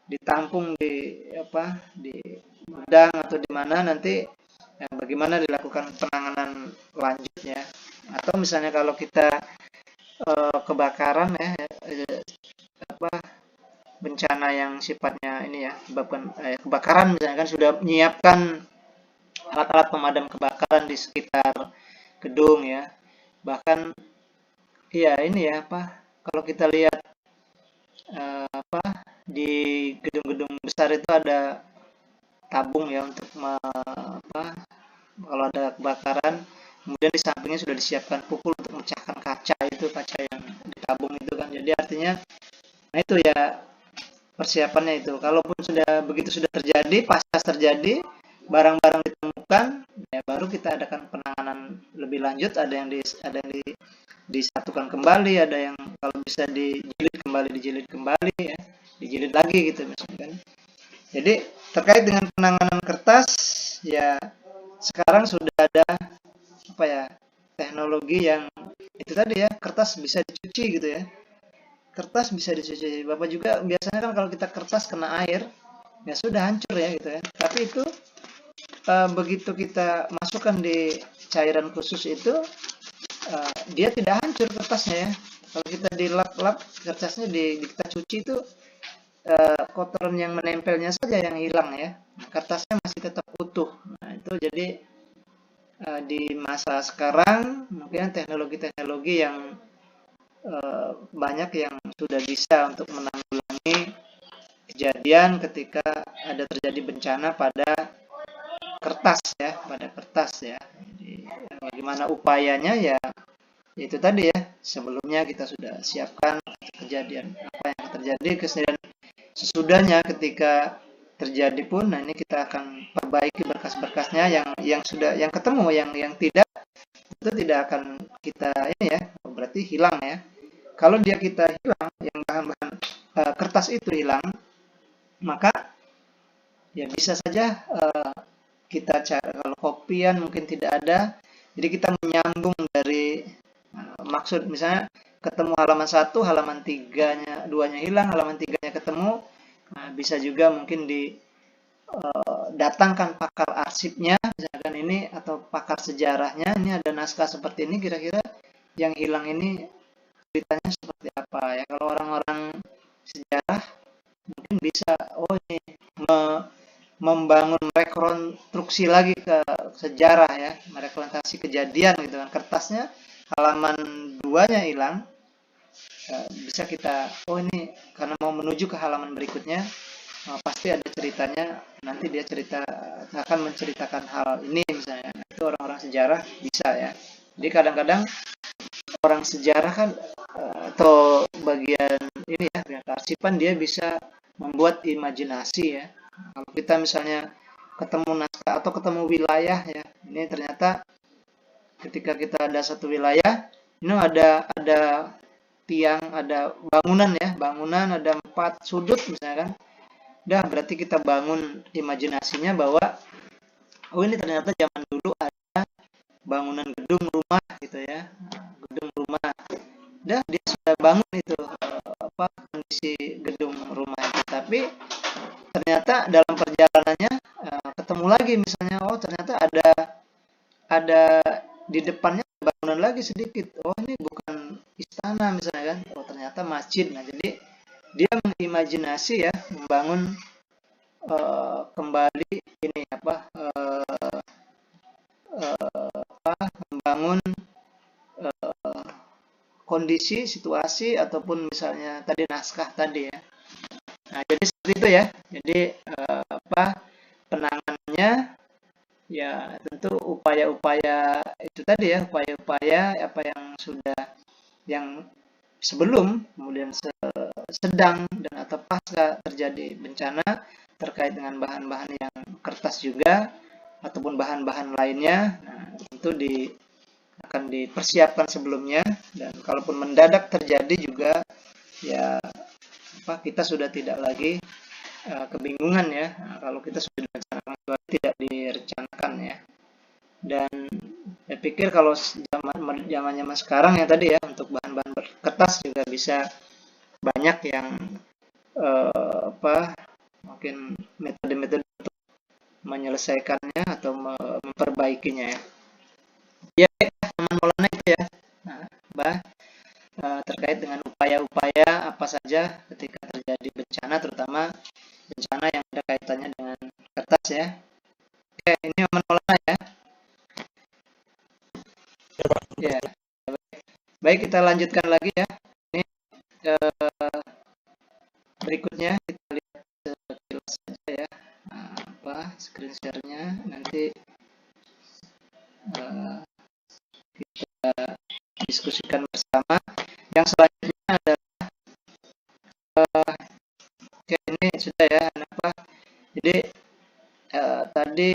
ditampung di gudang atau di mana nanti ya, bagaimana dilakukan penanganan lanjutnya. Atau misalnya kalau kita kebakaran ya, bencana yang sifatnya ini ya, sebabkan kebakaran misalnya kan, sudah menyiapkan alat-alat pemadam kebakaran di sekitar gedung ya. Bahkan ya ini ya kalau kita lihat di gedung-gedung besar itu ada tabung ya untuk kalau ada kebakaran, kemudian di sampingnya sudah disiapkan pukul untuk memecahkan kaca yang ditabung itu kan. Jadi artinya nah itu ya persiapannya itu. Kalaupun sudah terjadi, pasca terjadi, barang-barang ditemukan, ya baru kita adakan penanganan lebih lanjut. Ada yang disatukan kembali, ada yang kalau bisa dijilid kembali ya, dijilid lagi gitu misalnya kan. Jadi terkait dengan penanganan kertas ya, sekarang sudah ada teknologi yang itu tadi ya, kertas bisa dicuci gitu ya. Kertas bisa dicuci. Bapak juga biasanya kan kalau kita kertas kena air ya sudah hancur ya gitu ya. Tapi itu begitu kita masukkan di cairan khusus itu dia tidak hancur kertasnya ya. Kalau kita dilap-lap kertasnya, kita cuci itu kotoran yang menempelnya saja yang hilang ya. Kertasnya masih tetap utuh. Nah itu jadi di masa sekarang mungkin teknologi-teknologi yang banyak yang sudah bisa untuk menanggulangi kejadian ketika ada terjadi bencana pada kertas ya. Jadi, bagaimana upayanya ya itu tadi ya, sebelumnya kita sudah siapkan kejadian apa yang terjadi, kemudian sesudahnya ketika terjadi pun, nah ini kita akan perbaiki berkas-berkasnya yang ketemu, yang tidak, itu tidak akan kita ini ya, berarti hilang ya. Kalau kita hilang, yang bahan-bahan kertas itu hilang, maka ya bisa saja kita cari, kalau kopian mungkin tidak ada, jadi kita menyambung dari maksud, misalnya ketemu halaman 1, halaman 2-nya hilang, halaman 3-nya ketemu, nah, bisa juga mungkin datangkan pakar arsipnya misalkan ini, atau pakar sejarahnya, ini ada naskah seperti ini, kira-kira yang hilang ini ceritanya seperti apa ya. Kalau orang-orang sejarah mungkin bisa ini membangun rekonstruksi lagi ke sejarah ya, merekonstruksi kejadian gitu kan. Kertasnya halaman 2-nya hilang, bisa kita ini karena mau menuju ke halaman berikutnya, pasti ada ceritanya, nanti dia akan menceritakan hal ini misalnya. Itu orang-orang sejarah bisa ya. Jadi kadang-kadang orang sejarah kan atau bagian ini ya, bagian kearsipan, dia bisa membuat imajinasi ya. Kalau kita misalnya ketemu naskah atau ketemu wilayah ya, ini ternyata ketika kita ada satu wilayah, ini ada tiang, ada bangunan ya, bangunan ada 4 sudut misalnya kan. Udah berarti kita bangun imajinasinya bahwa oh ini ternyata zaman dulu ada bangunan gedung rumah gitu ya, gedung rumah. Udah dia sudah bangun itu kondisi gedung rumah itu, tapi ternyata dalam perjalanannya ketemu lagi misalnya, oh ternyata ada di depannya bangunan lagi sedikit, oh ini bukan istana misalnya kan, oh ternyata masjid. Nah jadi dia mengimajinasi ya, membangun kembali ini membangun kondisi, situasi, ataupun misalnya tadi naskah tadi ya. Nah jadi seperti itu ya. Jadi penanganannya ya tentu upaya-upaya itu tadi ya, upaya-upaya apa yang sudah, yang sebelum, kemudian sedang, dan atau pasca terjadi bencana terkait dengan bahan-bahan yang kertas juga ataupun bahan-bahan lainnya. Nah, tentu akan dipersiapkan sebelumnya, dan kalaupun mendadak terjadi juga ya kita sudah tidak lagi kebingungan ya. Nah, kalau kita sudah direncanakan, tidak direncanakan ya. Dan saya pikir kalau zaman sekarang ya tadi ya, untuk bahan-bahan kertas juga bisa banyak yang mungkin metode-metode untuk menyelesaikannya atau memperbaikinya ya. Ya, teman Maulana itu ya. Nah, terkait dengan upaya-upaya apa saja ketika terjadi bencana, terutama bencana yang ada kaitannya dengan kertas ya. Oke, ini Maman Maulana ya. Ya. Baik, kita lanjutkan lagi ya. Ini berikutnya kita lihat sekilas saja ya. Screen share-nya nanti kita diskusikan bersama. Yang selanjutnya adalah oke, ini sudah ya, jadi tadi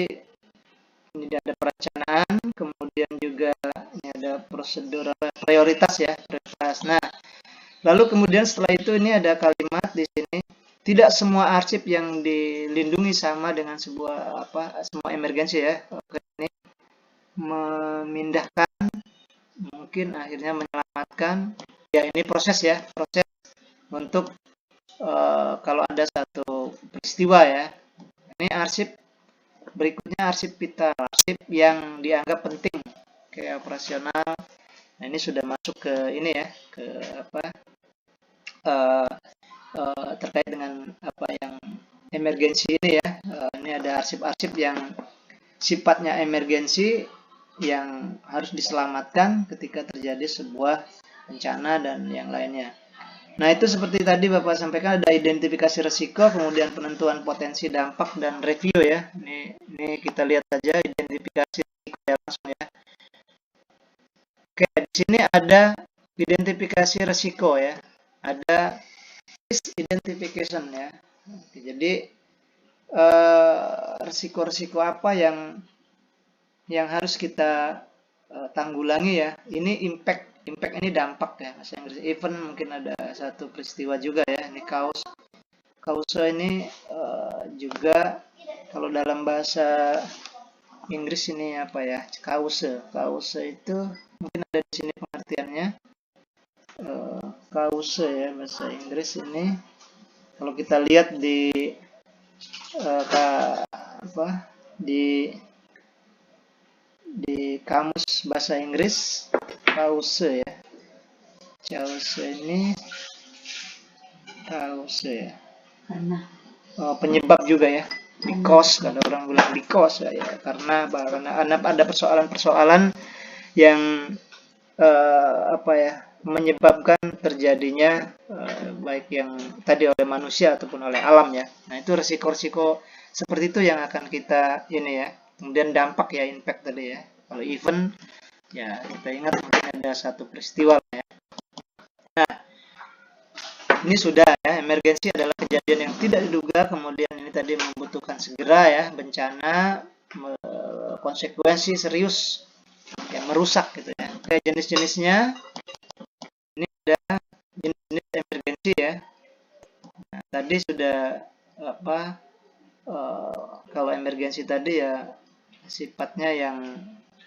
ini ada perencanaan, kemudian juga ini ada prosedur prioritas ya, prioritas. Nah, lalu kemudian setelah itu ini ada kalimat di sini, tidak semua arsip yang dilindungi sama dengan semua emergensi ya. Oke, ini memindahkan, mungkin akhirnya menyelamatkan ya, ini proses ya, proses untuk kalau ada satu peristiwa ya. Ini arsip, berikutnya arsip vital, arsip yang dianggap penting kayak operasional. Nah ini sudah masuk ke ini ya, ke terkait dengan yang emergensi ini ya. Ini ada arsip-arsip yang sifatnya emergensi yang harus diselamatkan ketika terjadi sebuah bencana dan yang lainnya. Nah itu seperti tadi Bapak sampaikan, ada identifikasi risiko, kemudian penentuan potensi dampak, dan review ya. Ini kita lihat saja identifikasi risiko ya, langsung ya. Oke, di sini ada identifikasi risiko ya. Ada risk identification ya. Oke, jadi risiko-risiko apa yang harus kita tanggulangi ya. Ini impact ini dampak ya, bahasa Inggris. Even mungkin ada satu peristiwa juga ya, ini cause ini juga kalau dalam bahasa Inggris ini apa ya, cause itu mungkin ada di sini pengertiannya. Cause ya bahasa Inggris ini, kalau kita lihat di di kamus bahasa Inggris, cause ya. Cause ini cause ya. Penyebab juga ya. Because, kalau orang bilang because ya, karena ada persoalan-persoalan yang menyebabkan terjadinya baik yang tadi oleh manusia ataupun oleh alam ya. Nah, itu resiko-resiko seperti itu yang akan kita ini ya. Kemudian dampak ya, impact tadi ya. Kalau event ya kita ingat mungkin ada satu peristiwa ya. Nah, ini sudah ya, emergensi adalah kejadian yang tidak diduga, kemudian ini tadi membutuhkan segera ya, bencana, konsekuensi serius yang merusak gitu ya. Oke, jenis-jenisnya ini ada jenis-jenis emergensi ya. Nah, tadi sudah kalau emergensi tadi ya sifatnya yang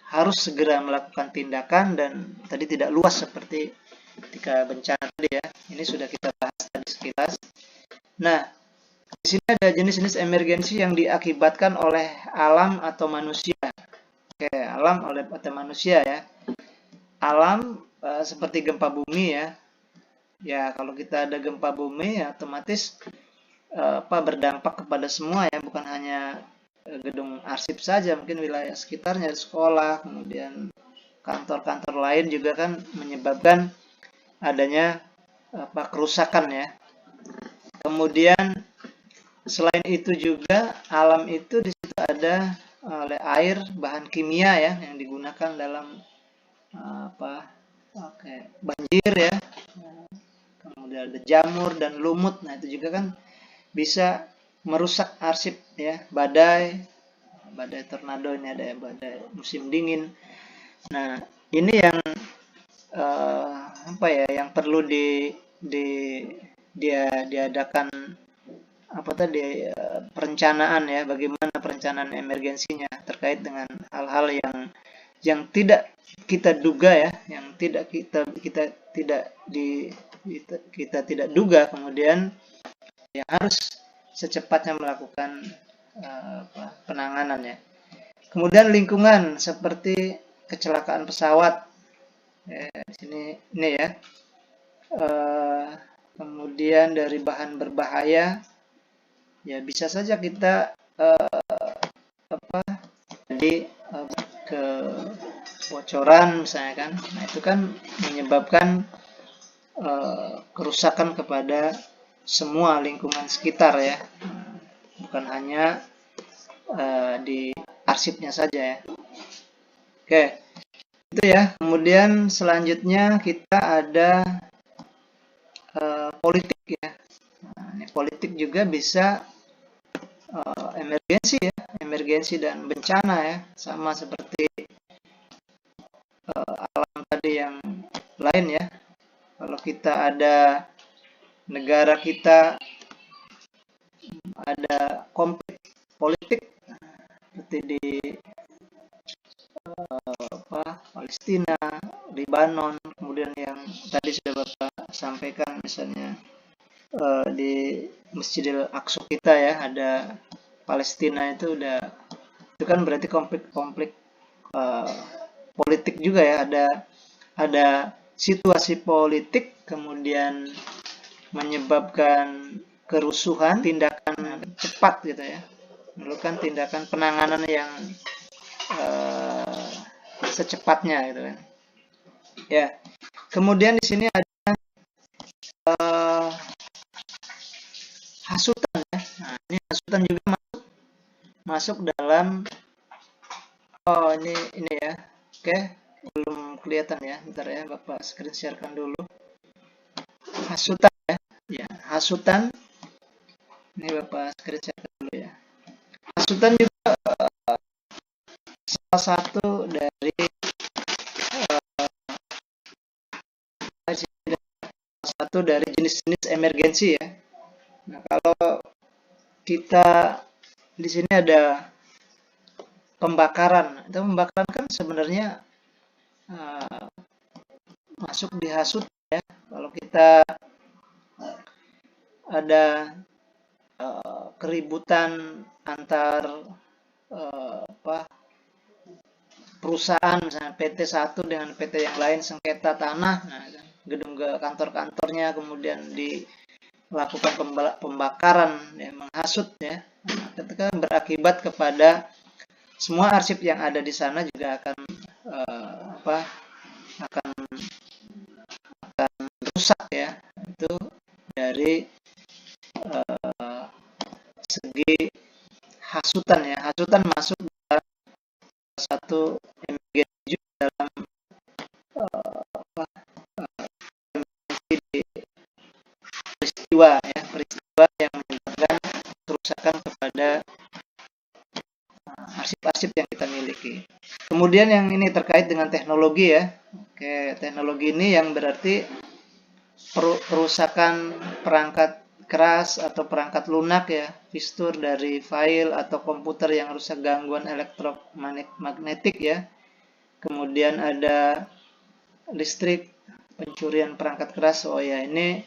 harus segera melakukan tindakan dan tadi tidak luas seperti ketika bencana tadi ya. Ini sudah kita bahas tadi sekilas. Nah, di sini ada jenis-jenis emergensi yang diakibatkan oleh alam atau manusia. Oke, alam atau manusia ya. Alam seperti gempa bumi ya. Ya, kalau kita ada gempa bumi ya otomatis berdampak kepada semua ya, bukan hanya gedung arsip saja, mungkin wilayah sekitarnya, sekolah, kemudian kantor-kantor lain juga kan menyebabkan adanya kerusakan ya. Kemudian selain itu juga alam itu di situ ada oleh air, bahan kimia ya yang digunakan dalam banjir ya. Kemudian ada jamur dan lumut. Nah, itu juga kan bisa merusak arsip ya, badai tornado, ini ada badai musim dingin. Nah, ini yang yang perlu diadakan perencanaan ya, bagaimana perencanaan emergensinya terkait dengan hal-hal yang tidak kita duga ya, yang tidak kita tidak duga, kemudian yang harus secepatnya melakukan penanganan ya. Kemudian lingkungan seperti kecelakaan pesawat di sini ini ya. Kemudian dari bahan berbahaya ya, bisa saja kita kebocoran misalnya kan. Nah, itu kan menyebabkan kerusakan kepada semua lingkungan sekitar ya, bukan hanya di arsipnya saja ya. Oke, itu ya. Kemudian selanjutnya kita ada politik ya. Nah, ini politik juga bisa emergensi ya, emergensi dan bencana ya, sama seperti alam tadi yang lain ya. Kalau kita ada negara kita ada konflik politik seperti di Palestina, Lebanon, kemudian yang tadi sudah Bapak sampaikan misalnya di Masjidil Aqsa kita ya, ada Palestina, itu kan berarti konflik politik juga ya, ada situasi politik kemudian menyebabkan kerusuhan, tindakan cepat gitu ya, melakukan tindakan penanganan yang secepatnya gitu kan ya. Kemudian di sini ada hasutan ya. Nah, ini hasutan juga masuk dalam ini ya. Oke, belum kelihatan ya, bentar ya, Bapak screen sharekan dulu. Hasutan ya. Ya, hasutan ini Bapak screen sharekan dulu ya. Hasutan juga salah satu dari jenis-jenis emergensi ya. Nah, kalau kita di sini ada pembakaran, itu pembakaran kan sebenarnya masuk di hasut ya. Kalau kita ada keributan antar perusahaan, misalnya PT satu dengan PT yang lain, sengketa tanah, nah, gedung kantor-kantornya kemudian dilakukan pembakaran ya, menghasut ya. Nah, ketika berakibat kepada semua arsip yang ada di sana juga akan akan rusak ya. Itu dari segi hasutan ya. Hasutan masuk dalam satu emergensi juga dalam peristiwa ya, peristiwa yang menyebabkan kerusakan kepada arsip-arsip yang kita miliki. Kemudian yang ini terkait dengan teknologi ya. Oke, teknologi ini yang berarti perusakan perangkat keras atau perangkat lunak ya, fitur dari file atau komputer yang rusak gangguan elektromagnetik ya. Kemudian ada listrik, pencurian perangkat keras. Oh ya, ini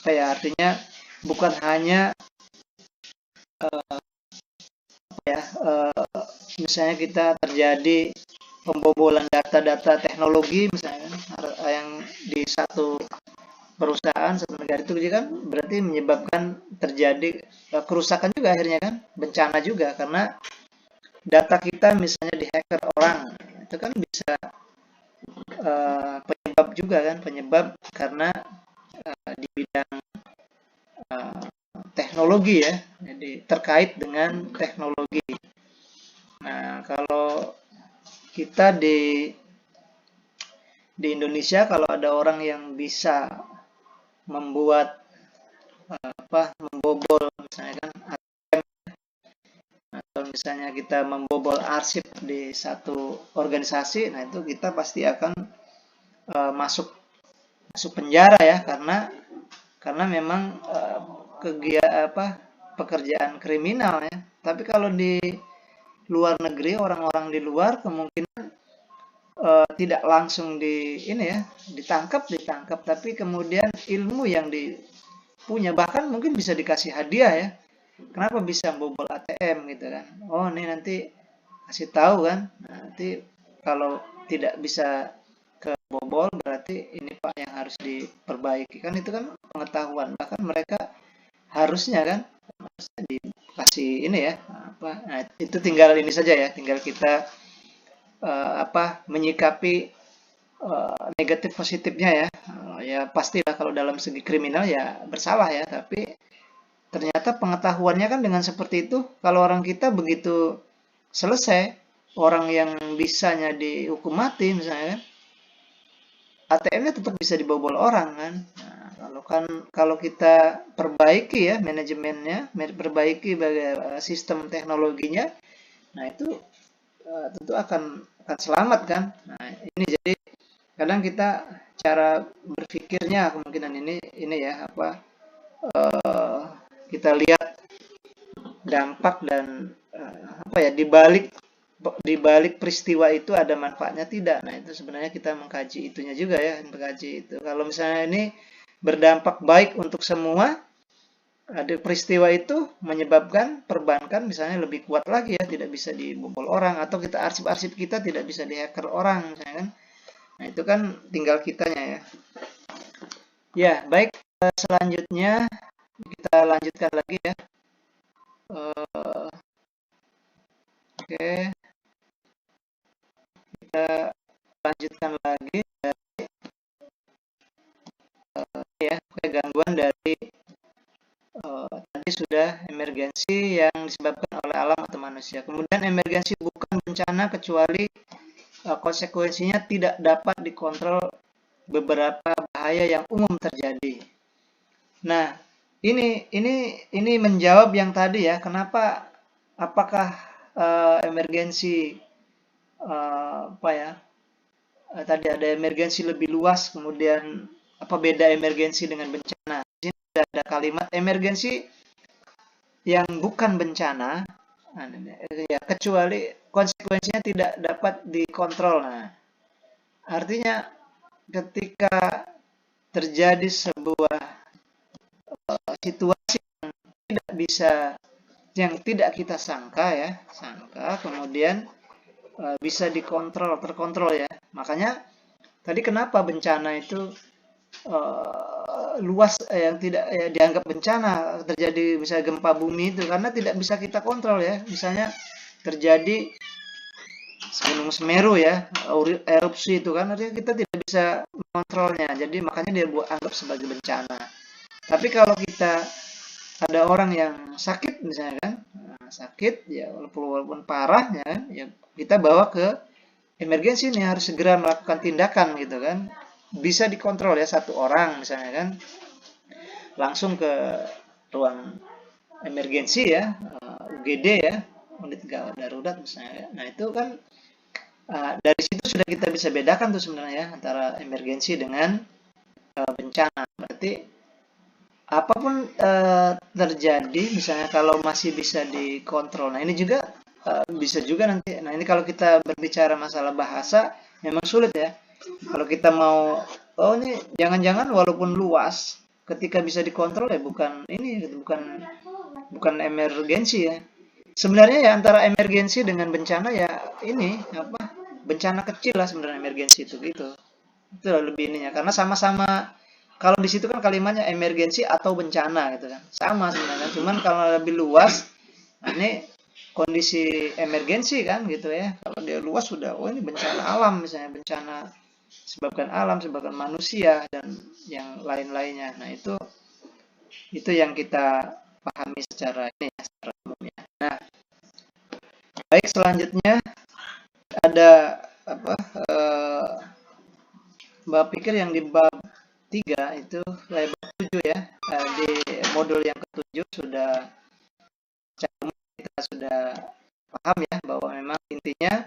apa ya, artinya bukan hanya misalnya kita terjadi pembobolan data-data teknologi misalnya yang di satu perusahaan, satu negara itu kan berarti menyebabkan terjadi kerusakan juga akhirnya kan, bencana juga, karena data kita misalnya dihacker orang, itu kan bisa penyebab juga kan, penyebab karena di bidang teknologi ya, jadi terkait dengan teknologi. Nah, kalau kita di Indonesia, kalau ada orang yang bisa membuat membobol misalnya kan ATM, atau misalnya kita membobol arsip di satu organisasi, nah itu kita pasti akan masuk penjara ya, karena memang pekerjaan kriminal ya. Tapi kalau di luar negeri, orang-orang di luar kemungkinan tidak langsung ditangkap, tapi kemudian ilmu yang punya bahkan mungkin bisa dikasih hadiah ya. Kenapa bisa bobol ATM gitu kan? Oh, ini nanti kasih tahu kan. Nanti kalau tidak bisa kebobol berarti ini Pak yang harus diperbaiki kan, itu kan pengetahuan. Bahkan mereka harusnya dikasih ini ya, nah, itu tinggal ini saja ya, tinggal kita menyikapi negatif positifnya ya. Ya pastilah kalau dalam segi kriminal ya bersalah ya, tapi ternyata pengetahuannya kan dengan seperti itu, kalau orang kita begitu selesai, orang yang bisanya dihukum mati misalnya kan, ATM-nya tetap bisa dibobol orang kan. Nah, kalau kita perbaiki ya manajemennya, perbaiki sistem teknologinya, nah itu tentu akan selamat kan. Nah, ini jadi kadang kita cara berpikirnya kemungkinan ini ya kita lihat dampak dan di balik peristiwa itu ada manfaatnya tidak. Nah, itu sebenarnya kita mengkaji itunya juga ya, mengkaji itu. Kalau misalnya ini berdampak baik untuk semua, ada peristiwa itu menyebabkan perbankan misalnya lebih kuat lagi ya, tidak bisa dibobol orang, atau kita arsip-arsip kita tidak bisa dihacker orang misalnya kan. Nah, itu kan tinggal kitanya ya. Ya, baik, selanjutnya kita lanjutkan lagi ya. Oke. Kita lanjutkan lagi dari gangguan dari tadi sudah emergensi yang disebabkan oleh alam atau manusia. Kemudian emergensi bukan bencana kecuali konsekuensinya tidak dapat dikontrol beberapa bahaya yang umum terjadi. Nah, ini menjawab yang tadi ya, apakah emergensi tadi ada emergensi lebih luas, kemudian apa beda emergensi dengan bencana? Di sini ada kalimat emergensi yang bukan bencana, ya, kecuali konsekuensinya tidak dapat dikontrol. Nah, artinya ketika terjadi sebuah situasi yang tidak kita sangka, kemudian bisa terkontrol ya. Makanya tadi kenapa bencana itu luas yang tidak dianggap bencana, terjadi misalnya gempa bumi itu karena tidak bisa kita kontrol ya. Misalnya terjadi Gunung Semeru ya, erupsi itu kan, artinya kita tidak bisa mengontrolnya. Jadi makanya dia anggap sebagai bencana. Tapi kalau kita ada orang yang sakit misalnya kan, sakit ya walaupun parah ya, ya kita bawa ke emergensi nih, harus segera melakukan tindakan gitu kan. Bisa dikontrol ya, satu orang misalnya kan langsung ke ruang emergensi ya, UGD ya, unit gawat darurat misalnya. Nah itu kan dari situ sudah kita bisa bedakan tuh sebenarnya antara emergensi dengan bencana. Berarti apapun terjadi, misalnya kalau masih bisa dikontrol. Nah ini juga bisa juga nanti. Nah ini kalau kita berbicara masalah bahasa, memang sulit ya. Kalau kita mau, oh ini jangan-jangan walaupun luas, ketika bisa dikontrol ya bukan ini, bukan emergensi ya. Sebenarnya ya antara emergensi dengan bencana ya ini apa? Bencana kecil lah sebenarnya emergensi itu gitu. Itu lebih ininya karena sama-sama, kalau di situ kan kalimatnya emergensi atau bencana gitu kan. Sama sebenarnya, cuman kalau lebih luas ini kondisi emergensi kan gitu ya. Kalau dia luas sudah, oh ini bencana alam misalnya, bencana sebabkan alam, sebabkan manusia dan yang lain-lainnya. Nah, itu yang kita pahami secara ini ya, secara umumnya. Nah, baik, selanjutnya ada apa? Bab pikir yang di bab 3 itu, bab 7 ya. Di modul yang ke-7 sudah kita sudah paham ya bahwa memang intinya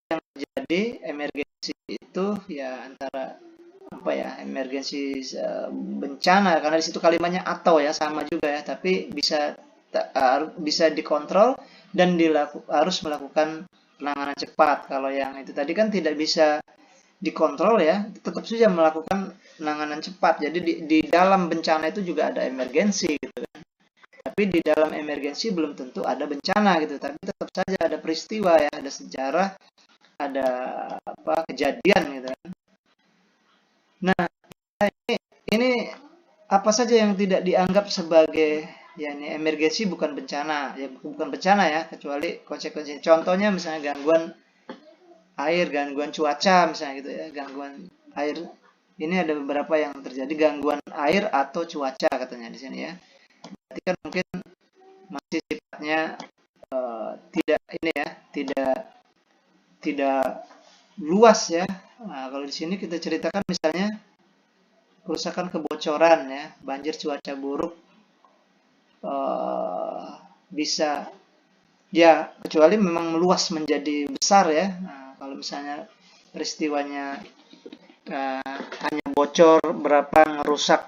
yang terjadi emergensi itu ya antara apa ya, emergensi bencana, karena di situ kalimatnya atau ya, sama juga ya, tapi bisa dikontrol dan harus melakukan penanganan cepat. Kalau yang itu tadi kan tidak bisa dikontrol ya, tetap saja melakukan penanganan cepat. Jadi di dalam bencana itu juga ada emergensi gitu kan. Tapi di dalam emergensi belum tentu ada bencana gitu, tapi tetap saja ada peristiwa ya, ada sejarah, ada apa kejadian gitu kan. Nah, ini apa saja yang tidak dianggap sebagai ya ini emergensi, bukan bencana ya, bukan bencana ya, kecuali konsekuensi. Contohnya misalnya gangguan air, gangguan cuaca misalnya gitu ya, gangguan air. Ini ada beberapa yang terjadi gangguan air atau cuaca katanya di sini ya. Berarti kan mungkin masih sifatnya tidak ini ya, tidak luas ya. Nah, kalau di sini kita ceritakan misalnya kerusakan, kebocoran ya, banjir, cuaca buruk, bisa ya, kecuali memang meluas menjadi besar ya. Nah, kalau misalnya peristiwanya hanya bocor berapa, ngerusak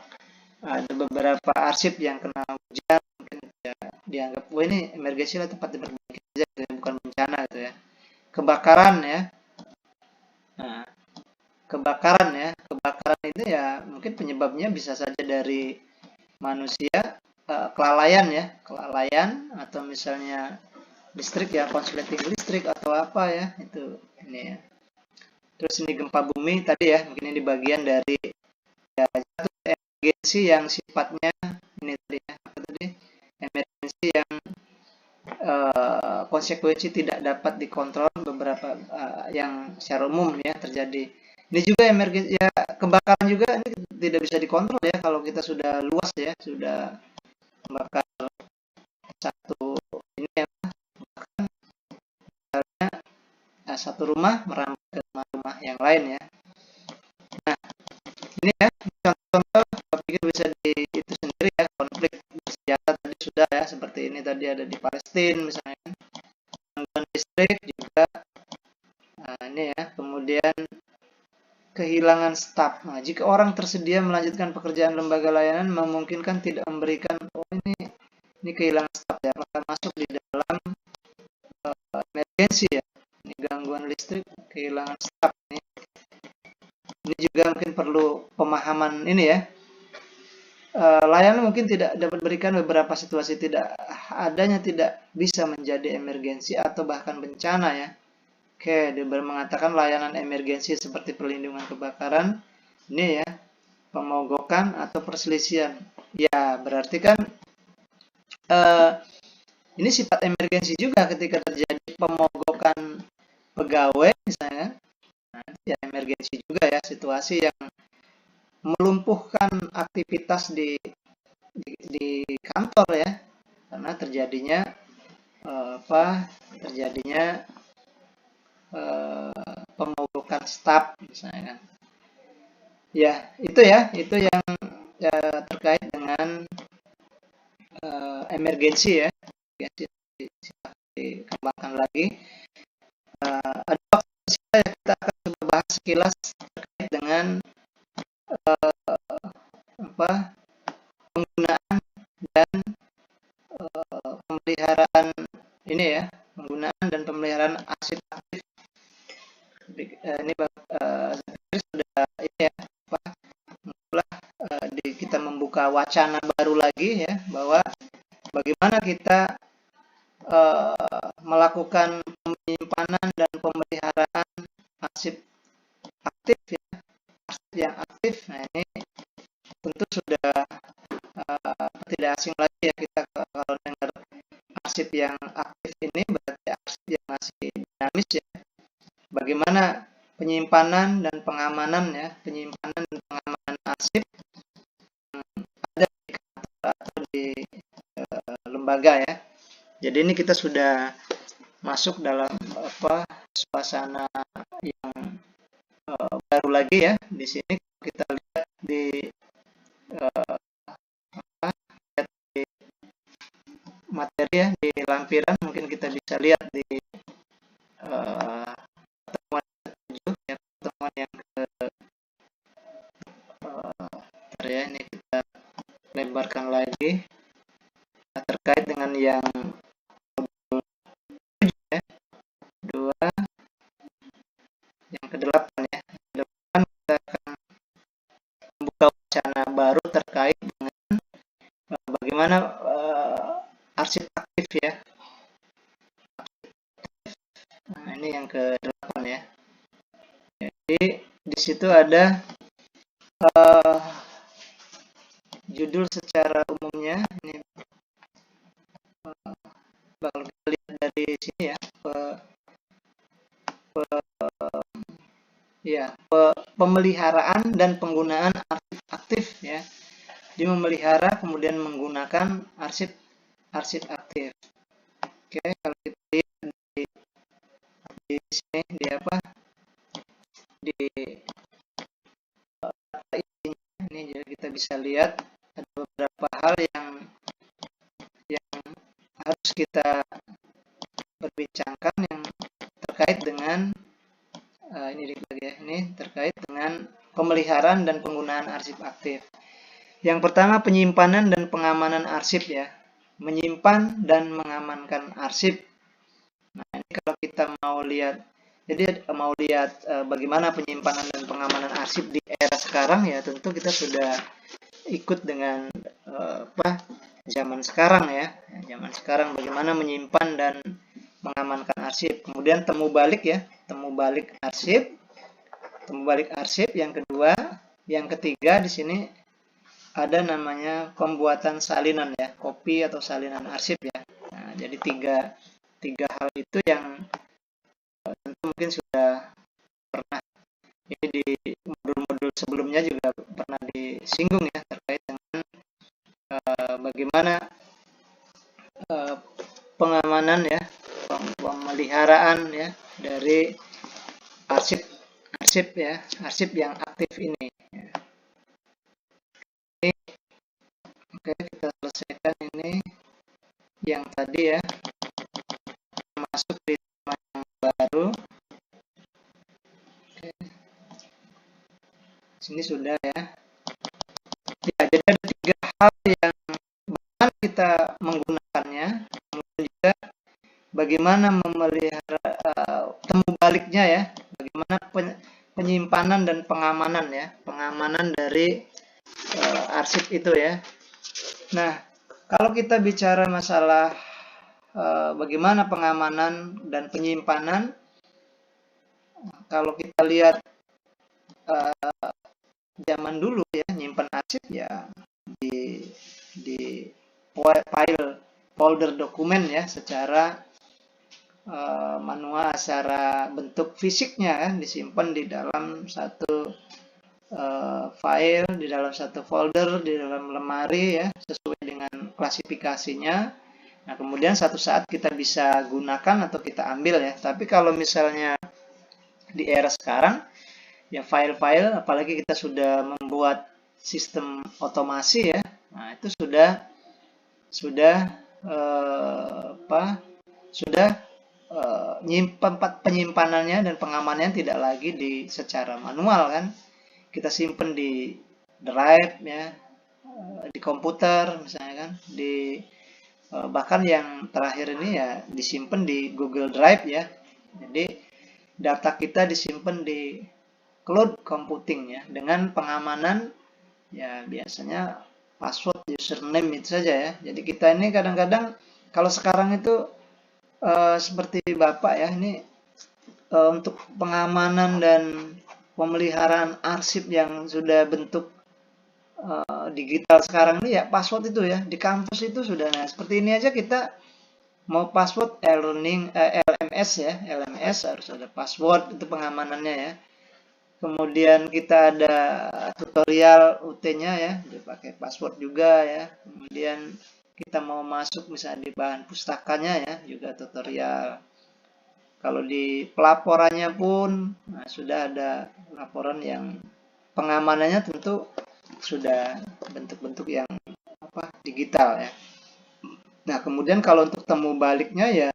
ada beberapa arsip yang kena hujan, mungkin ya dianggap wah ini emergensi lah, tempat diperbaiki saja gitu ya, bukan bencana gitu ya. Kebakaran ya. Nah, kebakaran itu ya mungkin penyebabnya bisa saja dari manusia, kelalaian ya, kelalaian, atau misalnya listrik ya, konsleting listrik atau apa ya, itu ini ya. Terus ini gempa bumi tadi ya, mungkin ini bagian dari ya satu emergensi yang sifatnya ini tadi ya, apa tadi, emergensi yang konsekuensi tidak dapat dikontrol, beberapa yang secara umum ya terjadi. Ini juga emergensi ya, kebakaran juga ini tidak bisa dikontrol ya, kalau kita sudah luas ya, sudah membakar satu ini ya, bahkan misalnya satu rumah merambat ke rumah-rumah yang lain ya. Nah, ini ya contoh-contoh, saya pikir bisa itu sendiri ya, konflik bersenjata tadi sudah ya, seperti ini tadi ada di Palestina misalnya, gangguan listrik juga. Nah, ini ya, kemudian kehilangan staf. Nah, jika orang tersedia melanjutkan pekerjaan lembaga layanan memungkinkan tidak memberikan, oh ini kehilangan staf ya, apakah masuk di dalam emergensi ya. Ini gangguan listrik, kehilangan staf. Ini juga mungkin perlu pemahaman ini ya. Layanan mungkin tidak dapat berikan beberapa situasi tidak bisa menjadi emergensi atau bahkan bencana ya. Oke, dia mengatakan layanan emergensi seperti perlindungan kebakaran, ini ya, pemogokan atau perselisihan. Ya, berarti kan ini sifat emergensi juga ketika terjadi pemogokan pegawai misalnya. Nah, ya emergensi juga situasi yang melumpuhkan aktivitas di kantor ya, karena terjadinya pemogokan staf misalnya kan. Ya, itu yang terkait dengan emergensi ya. Dikembangkan lagi. Ada waktu kita akan coba bahas sekilas terkait dengan penggunaan dan pemeliharaan ini ya, penggunaan dan pemeliharaan arsip aktif. Ini sudah ini ya, kita membuka wacana baru lagi ya, bahwa bagaimana kita melakukan penyimpanan dan pemeliharaan arsip aktif ya, arsip yang aktif. Nah ini tentu sudah tidak asing lagi ya kita kalau dengar arsip yang aktif ini berarti arsip yang masih dinamis ya. Bagaimana penyimpanan dan pengamanan ya, penyimpanan dan pengamanan arsip ada di kantor atau di lembaga ya. Jadi ini kita sudah masuk dalam suasana yang baru lagi ya. Di sini kita lihat di materi ya, di lampiran mungkin kita bisa lihat di pertemuan ke-7 ya, pertemuan yang ya, ini kita lebarkan lagi terkait dengan yang yang ke-8 ya. Ke-8 kita akan membuka wacana baru terkait dengan bagaimana arsip aktif ya. Nah, ini yang ke-8 ya. Jadi di situ ada judul secara umumnya ini bakal kita lihat dari sini ya, pemeliharaan dan penggunaan arsip aktif ya. Dia memelihara kemudian menggunakan arsip aktif. Oke, kalau kita lihat di sini di ini jadi kita bisa lihat ada beberapa hal yang harus kita perbincangkan yang terkait dengan ini terkait dengan pemeliharaan dan penggunaan arsip aktif. Yang pertama, penyimpanan dan pengamanan arsip ya. Menyimpan dan mengamankan arsip. Nah, ini kalau kita mau lihat, jadi mau lihat bagaimana penyimpanan dan pengamanan arsip di era sekarang ya, tentu kita sudah ikut dengan zaman sekarang ya. Zaman sekarang bagaimana menyimpan dan mengamankan arsip. Kemudian temu balik arsip yang kedua, yang ketiga di sini ada namanya pembuatan salinan ya, kopi atau salinan arsip ya. Nah, jadi tiga hal itu yang tentu mungkin sudah pernah ini di modul-modul sebelumnya juga pernah disinggung ya, terkait dengan bagaimana pengamanan ya, pemeliharaan ya dari arsip yang aktif ini. Oke, kita selesaikan ini yang tadi ya, masuk di tema yang baru. Oke. Sini sudah ya. Ya, jadi ada 3 hal yang bagaimana kita menggunakannya, kemudian juga bagaimana memelihara temu baliknya ya, bagaimana penyimpanan dan pengamanan ya, pengamanan dari arsip itu ya. Nah, kalau kita bicara masalah bagaimana pengamanan dan penyimpanan, kalau kita lihat zaman dulu ya, nyimpan arsip ya di folder dokumen ya, secara manual, secara bentuk fisiknya kan, disimpan di dalam satu file di dalam satu folder di dalam lemari ya, sesuai dengan klasifikasinya. Nah, kemudian satu saat kita bisa gunakan atau kita ambil ya. Tapi kalau misalnya di era sekarang ya, file-file, apalagi kita sudah membuat sistem otomasi ya, nah itu sudah penyimpanannya dan pengamanannya tidak lagi secara manual kan. Kita simpan di drive ya, di komputer misalnya kan, bahkan yang terakhir ini ya disimpan di Google Drive ya. Jadi data kita disimpan di cloud computing ya, dengan pengamanan ya biasanya password, username itu saja ya. Jadi kita ini kadang-kadang kalau sekarang itu seperti Bapak ya, ini untuk pengamanan dan pemeliharaan arsip yang sudah bentuk digital sekarang ini ya, password itu ya di kampus itu sudah. Nah, seperti ini aja kita mau password LMS ya, LMS harus ada password, itu pengamanannya ya. Kemudian kita ada tutorial UT-nya ya, dipakai password juga ya. Kemudian kita mau masuk misalnya di bahan pustakanya ya, juga tutorial. Kalau di pelaporannya pun sudah ada laporan yang pengamanannya tentu sudah bentuk-bentuk yang digital ya. Nah, kemudian kalau untuk temu baliknya ya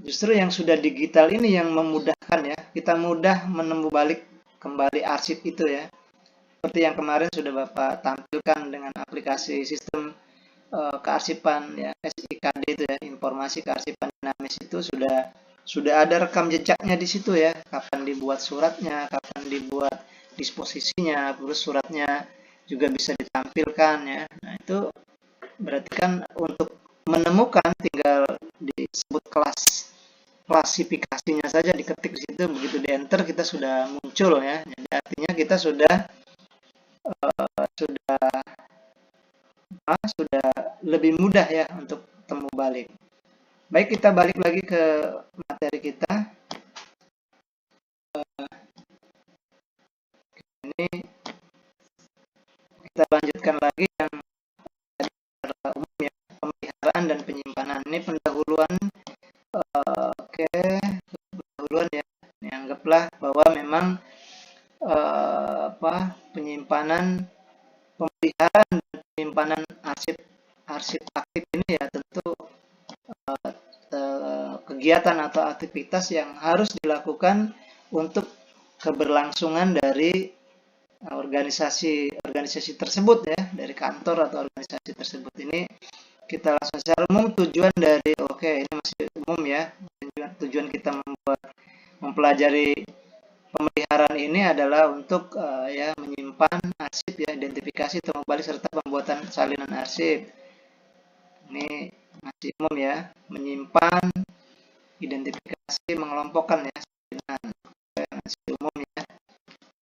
justru yang sudah digital ini yang memudahkan ya. Kita mudah menemu balik kembali arsip itu ya. Seperti yang kemarin sudah Bapak tampilkan dengan aplikasi sistem kearsipan ya, SIKD itu ya, informasi kearsipan dinamis, itu sudah ada rekam jejaknya di situ ya, kapan dibuat suratnya, kapan dibuat disposisinya, terus suratnya juga bisa ditampilkan ya. Nah, itu berarti kan untuk menemukan tinggal disebut klasifikasinya saja, diketik di situ, begitu di enter kita sudah muncul ya. Jadi artinya kita sudah lebih mudah ya untuk temu balik. Baik, kita balik lagi ke materi kita. Ini kita lanjutkan lagi yang secara umum ya, pemeliharaan dan penyimpanan. Ini pendahuluan. Pendahuluan ya. Ini anggaplah bahwa memang penyimpanan, pemeliharaan dan penyimpanan arsip aktif ini ya tentu kegiatan atau aktivitas yang harus dilakukan untuk keberlangsungan dari organisasi tersebut ya, dari kantor atau organisasi tersebut. Ini kita langsung secara umum tujuan dari ini masih umum ya, tujuan kita mempelajari pemeliharaan ini adalah untuk menyimpan arsip ya, identifikasi, temu balik, serta pembuatan salinan arsip. Ini masih umum ya, menyimpan, identifikasi, mengelompokkan ya, salinan. Masih umum ya.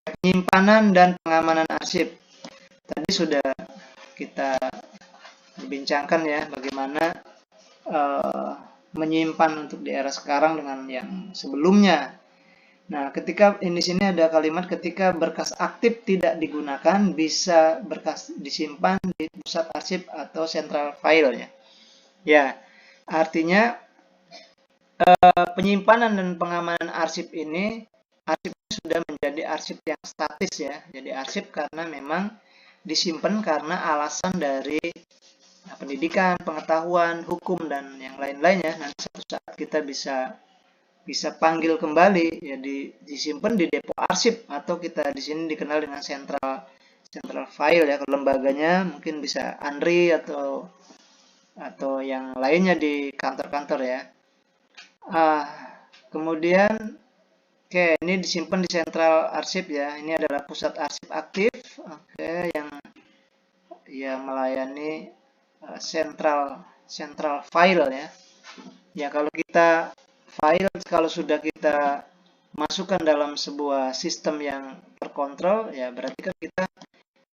Penyimpanan dan pengamanan arsip. Tadi sudah kita bincangkan ya, bagaimana menyimpan untuk di era sekarang dengan yang sebelumnya. Nah, ketika di sini ada kalimat ketika berkas aktif tidak digunakan, bisa berkas disimpan di pusat arsip atau central file ya. Ya, artinya penyimpanan dan pengamanan arsip ini, arsip sudah menjadi arsip yang statis ya. Jadi arsip karena memang disimpan karena alasan dari pendidikan, pengetahuan, hukum, dan yang lain-lainnya. Nanti suatu saat kita bisa panggil kembali ya, disimpan di depo arsip, atau kita di sini dikenal dengan central file ya. Lembaganya mungkin bisa ANRI atau yang lainnya di kantor-kantor ya. Kemudian ini disimpan di central arsip ya. Ini adalah pusat arsip aktif yang melayani central file ya. Ya, kalau kita file, kalau sudah kita masukkan dalam sebuah sistem yang terkontrol ya, berarti kan kita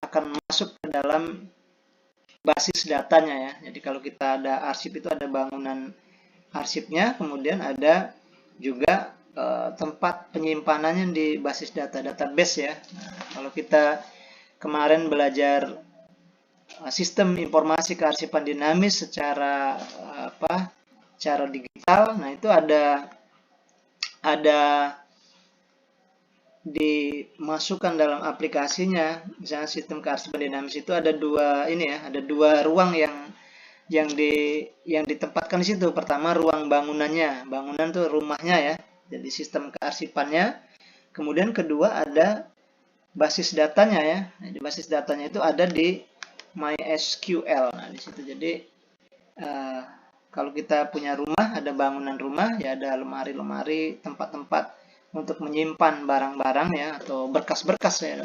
akan masuk ke dalam basis datanya ya. Jadi kalau kita ada arsip itu ada bangunan arsipnya, kemudian ada juga tempat penyimpanannya di basis database ya. Nah, kalau kita kemarin belajar sistem informasi kearsipan dinamis secara cara digital, nah itu ada dimasukkan dalam aplikasinya. Misalnya sistem kearsipan dinamis itu ada dua ruang yang ditempatkan di situ. Pertama ruang bangunannya, bangunan tuh rumahnya ya, jadi sistem kearsipannya. Kemudian kedua ada basis datanya ya. Nah, di basis datanya itu ada di MySQL. Nah di situ jadi kalau kita punya rumah, ada bangunan rumah ya, ada lemari-lemari, tempat-tempat untuk menyimpan barang-barang ya, atau berkas-berkas ya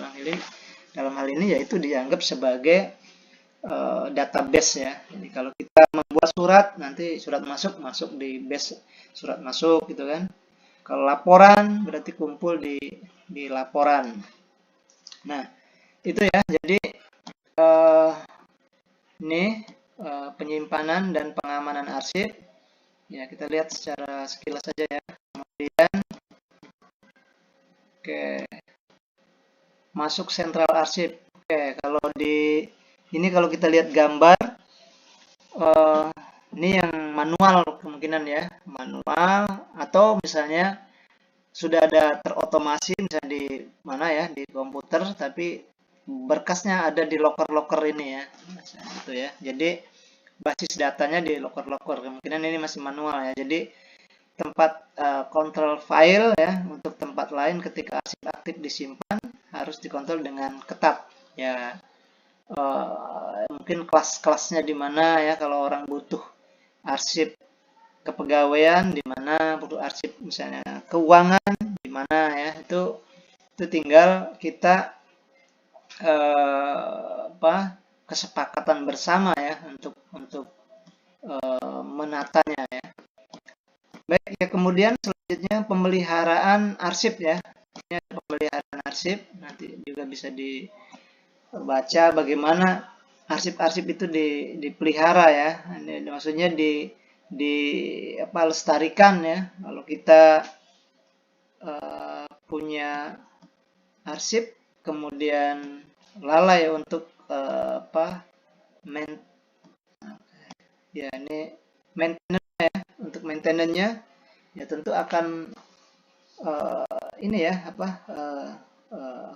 dalam hal ini yaitu dianggap sebagai database ya. Jadi kalau kita membuat surat, nanti surat masuk di base surat masuk gitu kan. Kalau laporan berarti kumpul di laporan. Nah itu ya, jadi ini penyimpanan dan pengamanan arsip ya, kita lihat secara sekilas saja ya. Kemudian masuk sentral arsip. Kalau kalau kita lihat gambar, ini yang manual kemungkinan ya, manual, atau misalnya sudah ada terotomasi misalnya di mana ya, di komputer, tapi berkasnya ada di loker-loker ini ya, gitu ya. Jadi basis datanya di loker-loker, kemungkinan ini masih manual ya. Jadi tempat control file ya, untuk tempat lain ketika arsip aktif disimpan harus dikontrol dengan ketat ya. Mungkin kelas-kelasnya di mana ya, kalau orang butuh arsip kepegawaian di mana, butuh arsip misalnya keuangan di mana ya, itu tinggal kita kesepakatan bersama ya untuk menatanya ya. Baik ya, kemudian selanjutnya pemeliharaan arsip ya. Ini ada pemeliharaan arsip, nanti juga bisa dibaca bagaimana arsip-arsip itu dipelihara ya. Ini maksudnya lestarikan ya. Kalau kita punya arsip kemudian lalai untuk maintenance ya, untuk maintenance-nya ya tentu akan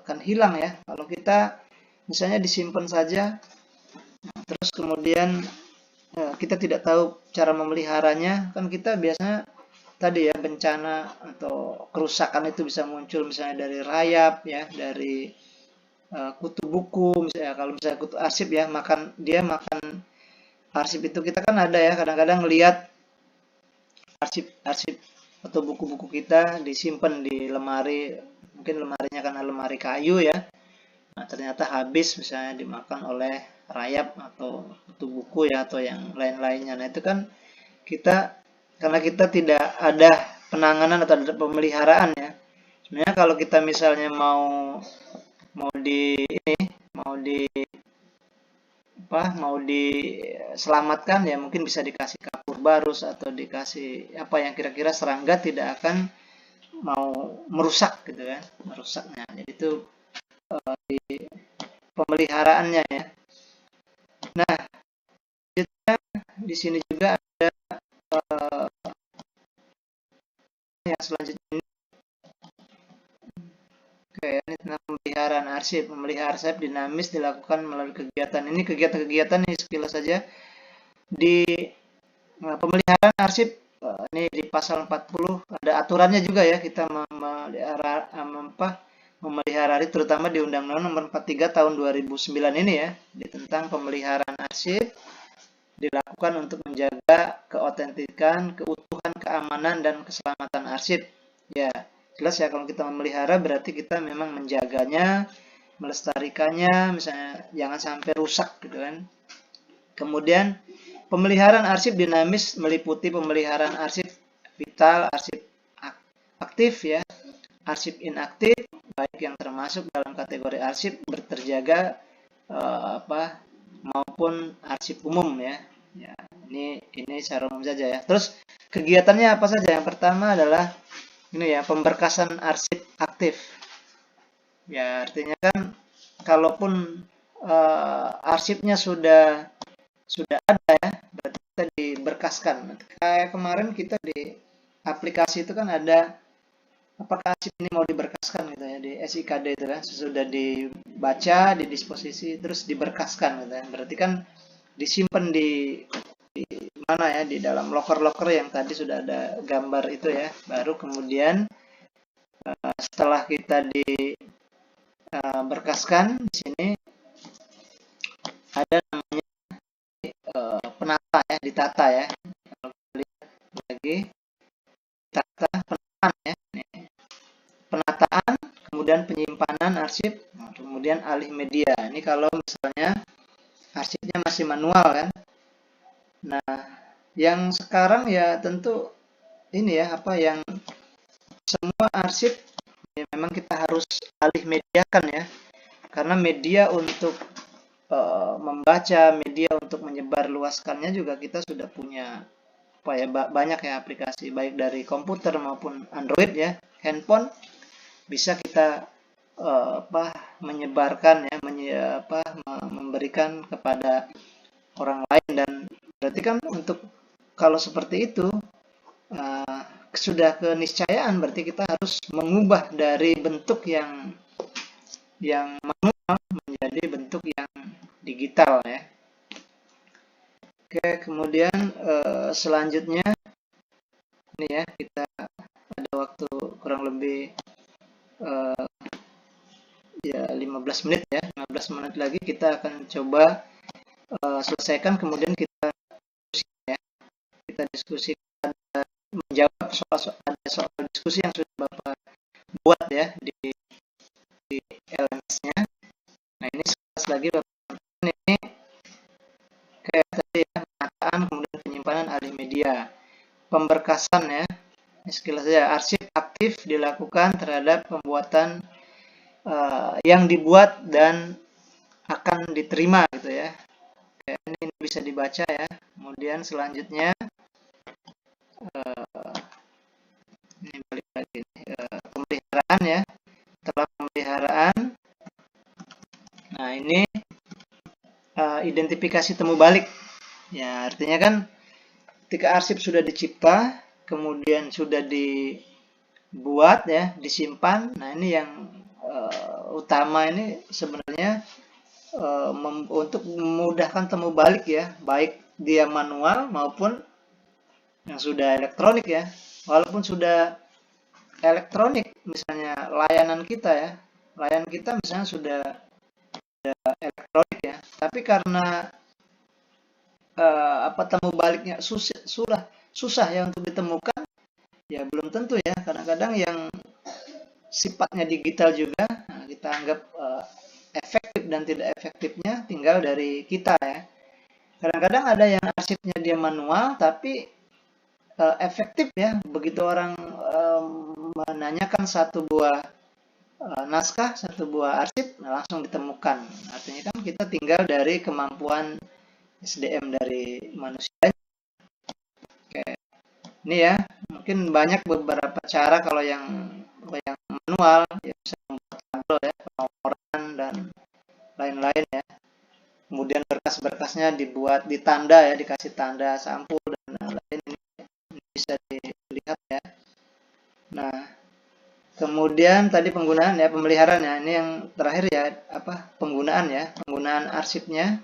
akan hilang ya. Kalau kita misalnya disimpan saja, terus kemudian kita tidak tahu cara memeliharanya, kan kita biasanya tadi ya, bencana atau kerusakan itu bisa muncul misalnya dari rayap ya, dari kutu buku misalnya. Kalau misalnya kutu arsip ya, makan arsip itu, kita kan ada ya kadang-kadang ngelihat arsip atau buku-buku kita disimpan di lemari, mungkin lemarinya karena lemari kayu ya. Nah, ternyata habis misalnya dimakan oleh rayap atau kutu buku ya, atau yang lain-lainnya. Nah, itu kan karena kita tidak ada penanganan atau ada pemeliharaan ya. Sebenarnya kalau kita misalnya mau diselamatkan ya, mungkin bisa dikasih kapur barus atau dikasih apa yang kira-kira serangga tidak akan mau merusak gitu kan, merusaknya. Jadi itu di pemeliharaannya ya. Nah, di sini juga ada yang selanjutnya ini. Ini tentang pemeliharaan arsip. Memelihara arsip dinamis dilakukan melalui kegiatan. Ini kegiatan-kegiatan ini sekilas saja. Di pemeliharaan arsip, ini di pasal 40 ada aturannya juga ya, kita memelihara arsip, terutama di Undang-Undang Nomor 43 tahun 2009 ini ya, tentang pemeliharaan arsip dilakukan untuk menjaga keautentikan, keutuhan, keamanan, dan keselamatan arsip. Ya, jelas ya, kalau kita memelihara berarti kita memang menjaganya, melestarikannya, misalnya jangan sampai rusak gitu kan. Kemudian pemeliharaan arsip dinamis meliputi pemeliharaan arsip vital, arsip aktif ya, arsip inaktif, baik yang termasuk dalam kategori arsip berterjaga maupun arsip umum ya. Ini secara umum saja ya. Terus kegiatannya apa saja? Yang pertama adalah ini ya, pemberkasan arsip aktif. Ya, artinya kan kalaupun arsipnya sudah ada ya, berarti kita diberkaskan. Kayak kemarin kita di aplikasi itu kan ada, apakah arsip ini mau diberkaskan gitu ya, di SIKD itu kan, sudah dibaca, didisposisi, terus diberkaskan gitu ya. Berarti kan disimpan di mana ya, di dalam loker-loker yang tadi sudah ada gambar itu ya. Baru kemudian setelah kita diberkaskan, di sini ada namanya penata ya, ditata ya. Kalau kita lihat lagi, tata penataan ya. Penataan, kemudian penyimpanan arsip, kemudian alih media. Ini kalau misalnya arsipnya masih manual kan. Nah, yang sekarang ya tentu ini ya, apa yang semua arsip ya memang kita harus alih mediakan ya. Karena media untuk membaca, media untuk menyebar luaskannya juga kita sudah punya apa ya, banyak ya aplikasi, baik dari komputer maupun Android ya, handphone, bisa kita menyebarkan ya, memberikan kepada orang lain. Dan berarti kan untuk kalau seperti itu sudah keniscayaan, berarti kita harus mengubah dari bentuk yang manual menjadi bentuk yang digital ya. Oke, kemudian selanjutnya ini ya, kita ada waktu kurang lebih ya 15 menit ya, 15 menit lagi kita akan coba selesaikan, kemudian kita diskusi ya. Kita diskusi, menjawab soal diskusi yang sudah Bapak buat ya di LMS-nya. Nah, ini sekilas lagi Bapak, ini kayak tadi ya, penataan, kemudian penyimpanan alih media, pemberkasan ya. Ini sekilas saja, arsip aktif dilakukan terhadap pembuatan yang dibuat dan akan diterima gitu ya. Oke, ini bisa dibaca ya. Kemudian selanjutnya ini balik lagi pemeliharaan ya. Setelah pemeliharaan, nah ini identifikasi temu balik ya. Artinya kan ketika arsip sudah dicipta, kemudian sudah dibuat ya, disimpan. Nah, ini yang utama ini sebenarnya untuk memudahkan temu balik ya, baik dia manual maupun yang sudah elektronik ya. Walaupun sudah elektronik, misalnya layanan kita ya, layanan kita misalnya sudah elektronik ya, tapi karena temu baliknya susah ya untuk ditemukan, ya belum tentu ya. Kadang-kadang yang sifatnya digital juga, nah, kita anggap efektif dan tidak efektifnya tinggal dari kita ya. Kadang-kadang ada yang arsipnya dia manual tapi efektif ya. Begitu orang menanyakan satu buah naskah, satu buah arsip, nah langsung ditemukan. Artinya kan kita tinggal dari kemampuan SDM dari manusia. Oke. Ini ya, mungkin banyak beberapa cara kalau yang manual ya, bisa membuat tabel ya, penomoran dan lain-lain ya. Kemudian berkas-berkasnya dibuat ditanda ya, dikasih tanda sampul dan lain-lain, ini bisa dilihat ya. Nah, kemudian tadi penggunaan ya, pemeliharaan ya, ini yang terakhir ya, penggunaan arsipnya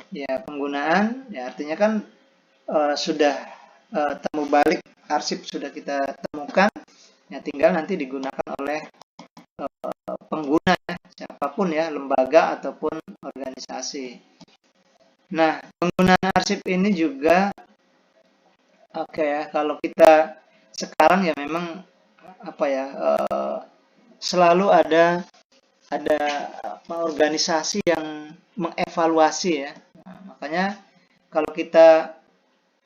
ya. Penggunaan ya artinya kan sudah temu balik arsip sudah kita temukan ya, tinggal nanti digunakan oleh pengguna ya, siapapun ya, lembaga ataupun organisasi. Nah, penggunaan arsip ini juga ya, kalau kita sekarang ya memang selalu ada organisasi yang mengevaluasi ya. Nah, makanya kalau kita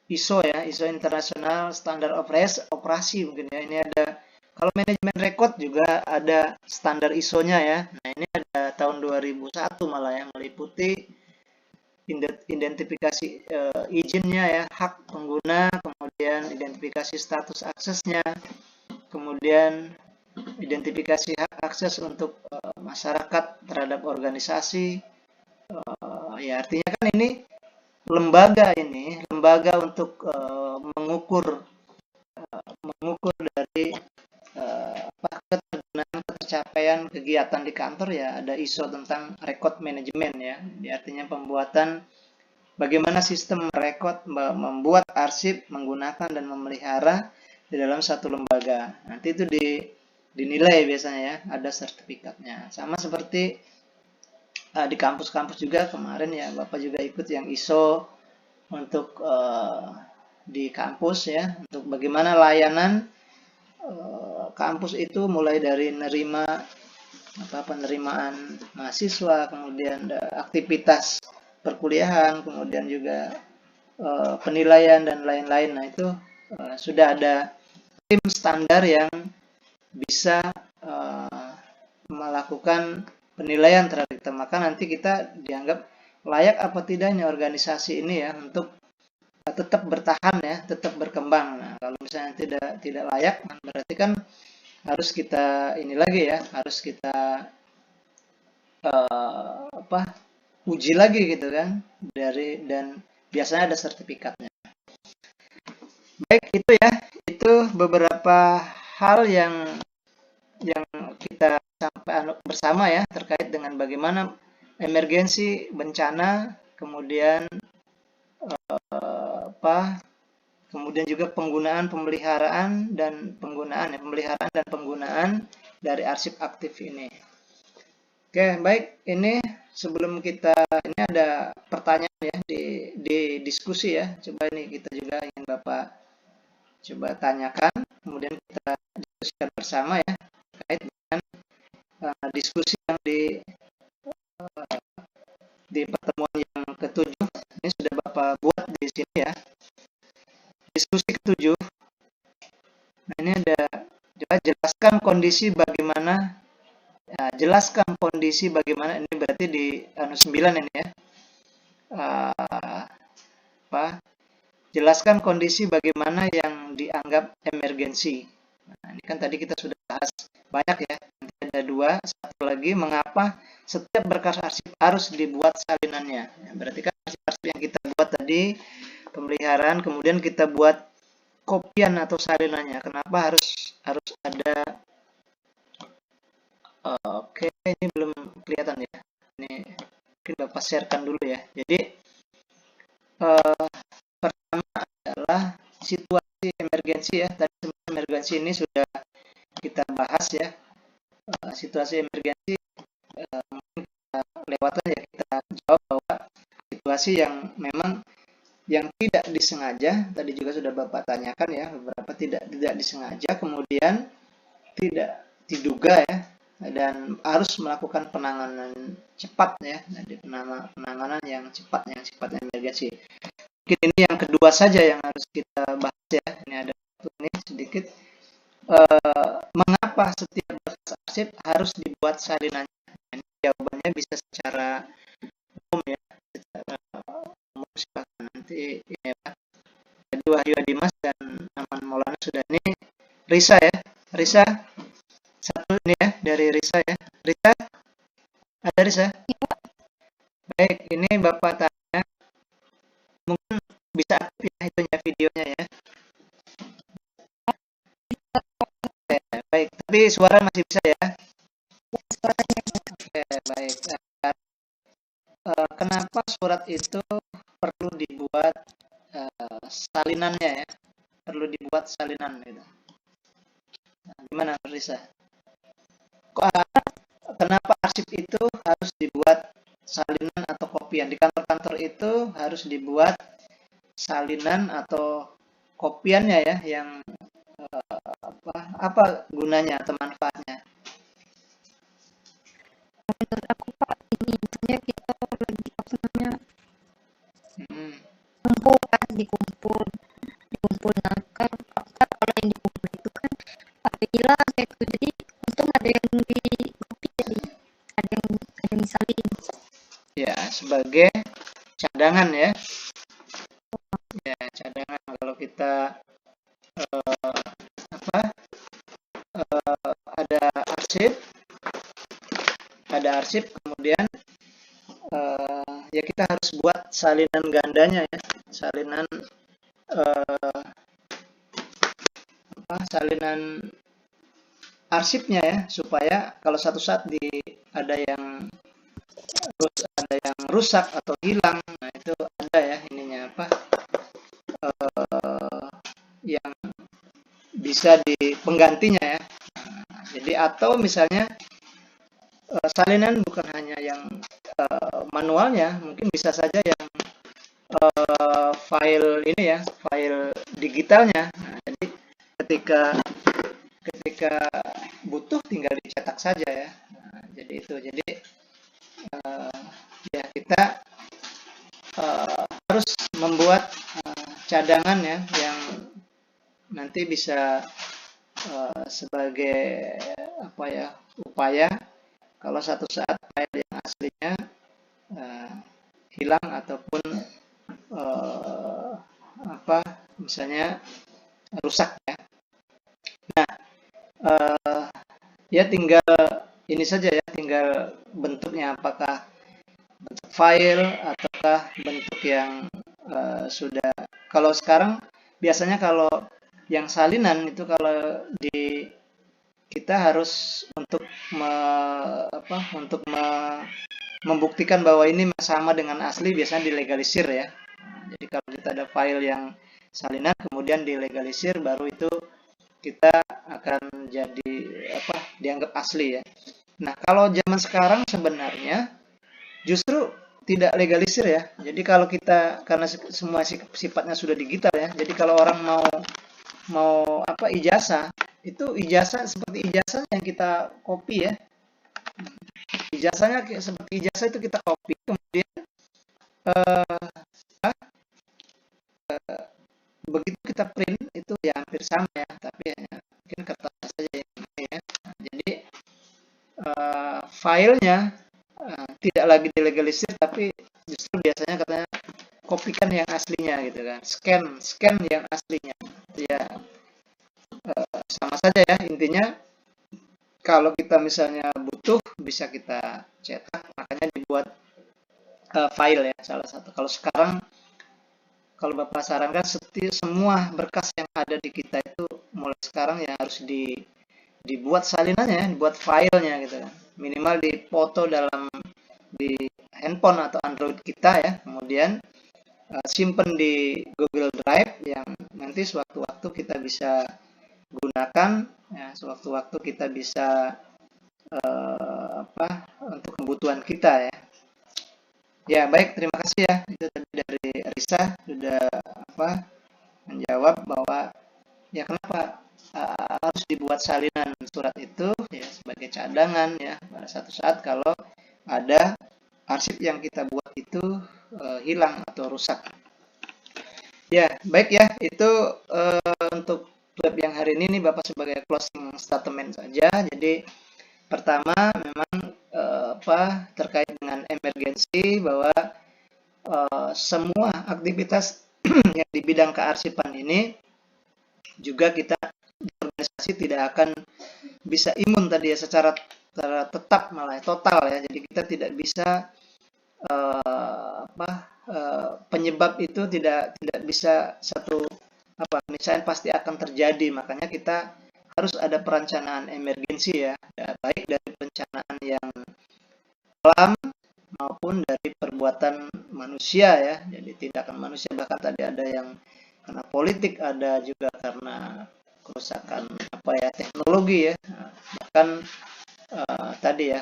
ISO ya, ISO International Standard Operasi mungkin ya, ini ada, kalau manajemen rekod juga ada standar ISO-nya ya. Nah, ini ada tahun 2001 malah yang meliputi identifikasi izinnya ya, hak pengguna, kemudian identifikasi status aksesnya, kemudian identifikasi hak akses untuk masyarakat terhadap organisasi. Ya artinya kan ini lembaga untuk mengukur dari ketercapaian kegiatan di kantor. Ya ada ISO tentang record management ya. Artinya pembuatan bagaimana sistem merekod, membuat arsip, menggunakan dan memelihara di dalam satu lembaga. Nanti itu dinilai biasanya ya, ada sertifikatnya. Sama seperti di kampus-kampus juga kemarin ya, Bapak juga ikut yang ISO untuk di kampus ya, untuk bagaimana layanan kampus itu mulai dari penerimaan mahasiswa, kemudian aktivitas perkuliahan, kemudian juga penilaian dan lain-lain. Nah itu sudah ada tim standar yang bisa melakukan penilaian terhadap kita, maka nanti kita dianggap layak apa tidaknya organisasi ini ya untuk tetap bertahan ya, tetap berkembang. Nah kalau misalnya tidak layak, berarti kan harus kita ini lagi ya, harus kita uji lagi gitu kan, dan biasanya ada sertifikatnya. Baik, itu ya, itu beberapa hal yang kita sampai bersama ya terkait dengan bagaimana emergensi bencana, kemudian kemudian juga pemeliharaan dan penggunaan dari arsip aktif ini. Oke, baik, ini sebelum ini ada pertanyaan ya di diskusi ya. Coba ini kita juga ingin Bapak coba tanyakan, kemudian kita diskusikan bersama ya terkait dengan diskusi yang di pertemuan yang ke-7. Ini sudah Bapak buat di sini ya. Diskusi ke-7. Nah, ini ada jelaskan kondisi bagaimana ini berarti di 9 ini ya. Jelaskan kondisi bagaimana yang dianggap emergensi. Nah, ini kan tadi kita sudah bahas banyak ya. Nanti ada 2, satu lagi mengapa setiap berkas arsip harus dibuat salinannya. Ya, berarti kan arsip yang kita buat tadi pemeliharaan, kemudian kita buat kopian atau salinannya. Kenapa harus ada? Oke, ini belum kelihatan ya. Ini mungkin Bapak sharekan dulu ya. Jadi pertama adalah situasi emergensi ya. Tadi emergensi ini sudah kita bahas ya. Situasi emergensi mungkin kita lewatkan ya, kita jawab bahwa situasi yang memang yang tidak disengaja, tadi juga sudah Bapak tanyakan ya, beberapa tidak disengaja, kemudian tidak diduga ya, dan harus melakukan penanganan cepat ya, jadi penanganan yang cepat, yang sifatnya emergensi. Mungkin ini yang kedua saja yang harus kita bahas ya. Ini ada ini sedikit mengapa setiap berkas arsip harus dibuat salinannya. Ini jawabannya bisa secara umum ya, secara umum silakan nanti ini ya. Jadi Wahyu Dimas dan Aman Maulana sudah ini. Risa ya, Risa satu ini ya dari Risa ya. Risa, ada Risa? Baik, ini Bapak tanya, mungkin bisa aktif ya itunya videonya ya. Baik, tapi suara masih bisa ya? Oke, baik. Kenapa surat itu perlu dibuat salinannya ya? Perlu dibuat salinan gitu. Nah, gimana Risa? Kenapa arsip itu harus dibuat salinan atau kopian? Di kantor-kantor itu harus dibuat salinan atau kopiannya ya, yang apa gunanya atau manfaatnya? Menurut aku Pak, ini misalnya kita lagi kumpul kan, dikumpul nah kan kalau yang dikumpul itu kan hilang kayak gitu, jadi untung ada yang di kopi, jadi ada yang disalin ya sebagai cadangan ya. Ya cadangan kalau kita arsip, kemudian ya kita harus buat salinan gandanya ya, salinan salinan arsipnya ya, supaya kalau satu saat ada yang rusak atau hilang, nah itu ada ya ininya yang bisa penggantinya ya. Jadi atau misalnya salinan bukan hanya yang manualnya, mungkin bisa saja yang file ini ya, file digitalnya. Nah, jadi ketika butuh tinggal dicetak saja ya. Nah, jadi itu. Jadi ya kita harus membuat cadangan ya, yang nanti bisa sebagai upaya kalau satu saat file yang aslinya hilang ataupun misalnya rusak ya. Nah, ya tinggal ini saja ya, tinggal bentuknya, apakah bentuk file ataukah bentuk yang sudah. Kalau sekarang biasanya kalau yang salinan itu, kalau kita harus untuk membuktikan bahwa ini sama dengan asli, biasanya dilegalisir ya. Jadi kalau kita ada file yang salinan kemudian dilegalisir, baru itu kita akan dianggap asli ya. Nah, kalau zaman sekarang sebenarnya justru tidak legalisir ya. Jadi kalau kita, karena semua sifatnya sudah digital ya, jadi kalau orang mau ijazah, itu ijazah seperti ijazah yang kita copy ya. Ijazahnya seperti ijazah itu kita copy, kemudian begitu kita print itu ya hampir sama ya, tapi hanya mungkin kertas saja yang ini ya. Jadi filenya tidak lagi dilegalisir, tapi justru biasanya katanya kopikan yang aslinya gitu kan, scan yang aslinya ya. Sama saja ya, intinya kalau kita misalnya butuh bisa kita cetak, makanya dibuat file ya, salah satu. Kalau sekarang, kalau Bapak sarankan, semua berkas yang ada di kita itu mulai sekarang ya harus dibuat salinannya, dibuat filenya gitu kan. Minimal dipoto di handphone atau Android kita ya, kemudian simpen di Google Drive yang nanti sewaktu-waktu kita bisa gunakan ya, sewaktu-waktu kita bisa untuk kebutuhan kita ya. Ya baik, terima kasih ya, itu tadi dari Risa sudah menjawab bahwa ya kenapa harus dibuat salinan surat itu ya, sebagai cadangan ya, pada satu saat kalau ada arsip yang kita buat itu hilang atau rusak. Ya baik ya, itu untuk web yang hari ini Bapak sebagai closing statement saja. Jadi pertama memang terkait dengan emergensi, bahwa semua aktivitas yang di bidang kearsipan ini juga kita di organisasi tidak akan bisa imun tadi ya, secara tetap malah total ya. Jadi kita tidak bisa penyebab itu tidak bisa satu misalnya pasti akan terjadi. Makanya kita harus ada perencanaan emergensi ya, baik dari perencanaan yang alam maupun dari perbuatan manusia ya. Jadi tindakan manusia, bahkan tadi ada yang karena politik, ada juga karena kerusakan teknologi ya. Bahkan tadi ya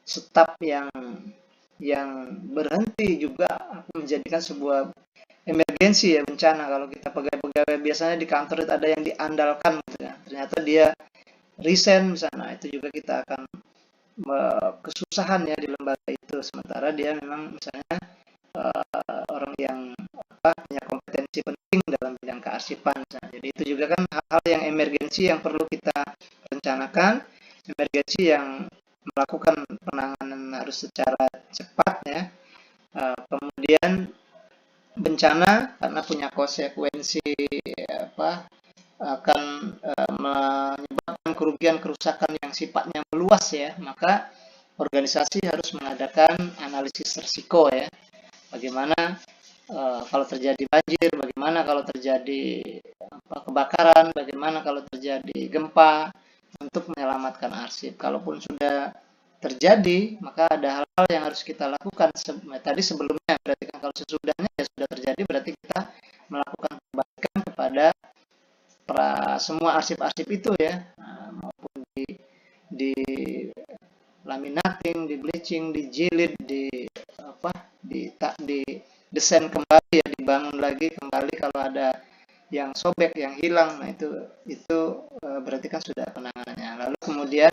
staf yang berhenti juga menjadikan sebuah emergensi ya, bencana. Kalau kita pegawai-pegawai biasanya di kantor itu ada yang diandalkan gitu ya, ternyata dia resign misalnya, itu juga kita akan kesusahan ya di lembaga itu, sementara dia memang misalnya orang yang punya kompetensi penting dalam bidang kearsipan misalnya. Jadi itu juga kan hal-hal yang emergensi yang perlu kita rencanakan, emergensi yang melakukan penanganan harus secara cepat ya. Kemudian bencana karena punya konsekuensi akan menyebabkan kerugian kerusakan yang sifatnya meluas ya, maka organisasi harus mengadakan analisis risiko ya. Bagaimana kalau terjadi banjir, bagaimana kalau terjadi kebakaran, bagaimana kalau terjadi gempa, untuk menyelamatkan arsip. Kalaupun sudah terjadi, maka ada hal-hal yang harus kita lakukan tadi sebelumnya. Berarti kan kalau sesudahnya ya sudah terjadi, berarti kita melakukan perbaikan kepada semua arsip-arsip itu ya, maupun di laminating, di bleaching, dijilid, di desain kembali ya, dibangun lagi kembali kalau ada yang sobek, yang hilang. Nah itu berarti kan sudah penanganannya. Lalu kemudian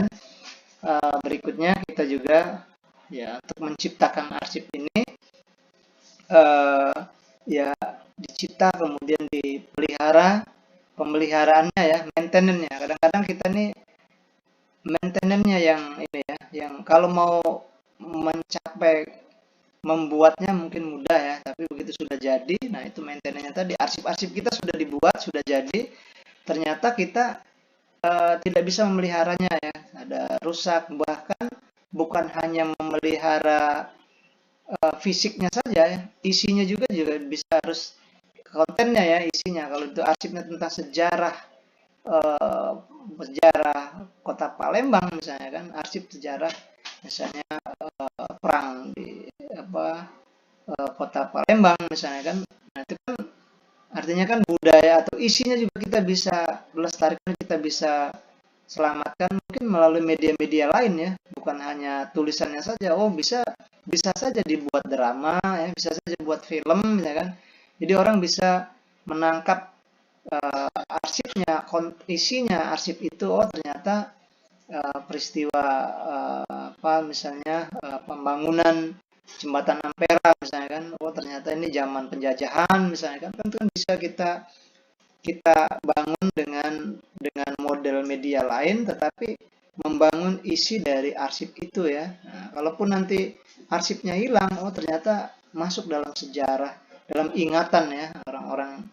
berikutnya kita juga ya untuk menciptakan arsip ini ya dicipta, kemudian dipelihara, pemeliharaannya ya, maintenance-nya. Kadang-kadang kita nih maintenance-nya yang ini ya, yang kalau mau mencapai membuatnya mungkin mudah ya, tapi begitu sudah jadi, nah itu maintenance-nya tadi, arsip-arsip kita sudah dibuat, sudah jadi, ternyata kita tidak bisa memeliharanya ya, ada rusak. Bahkan bukan hanya memelihara fisiknya saja ya, isinya juga bisa, harus kontennya ya, isinya. Kalau itu arsipnya tentang sejarah kota Palembang misalnya kan, arsip sejarah misalnya perang di kota Palembang misalnya kan, nah itu kan artinya kan budaya atau isinya juga kita bisa lestarikan, kita bisa selamatkan mungkin melalui media-media lain ya, bukan hanya tulisannya saja. Bisa saja dibuat drama ya, bisa saja buat film ya kan. Jadi orang bisa menangkap arsipnya, isinya arsip itu, ternyata peristiwa misalnya pembangunan jembatan Ampera misalnya kan, ternyata ini zaman penjajahan misalnya kan, kan bisa kita bangun dengan model media lain, tetapi membangun isi dari arsip itu ya. Nah, kalaupun nanti arsipnya hilang, ternyata masuk dalam sejarah, dalam ingatan ya orang-orang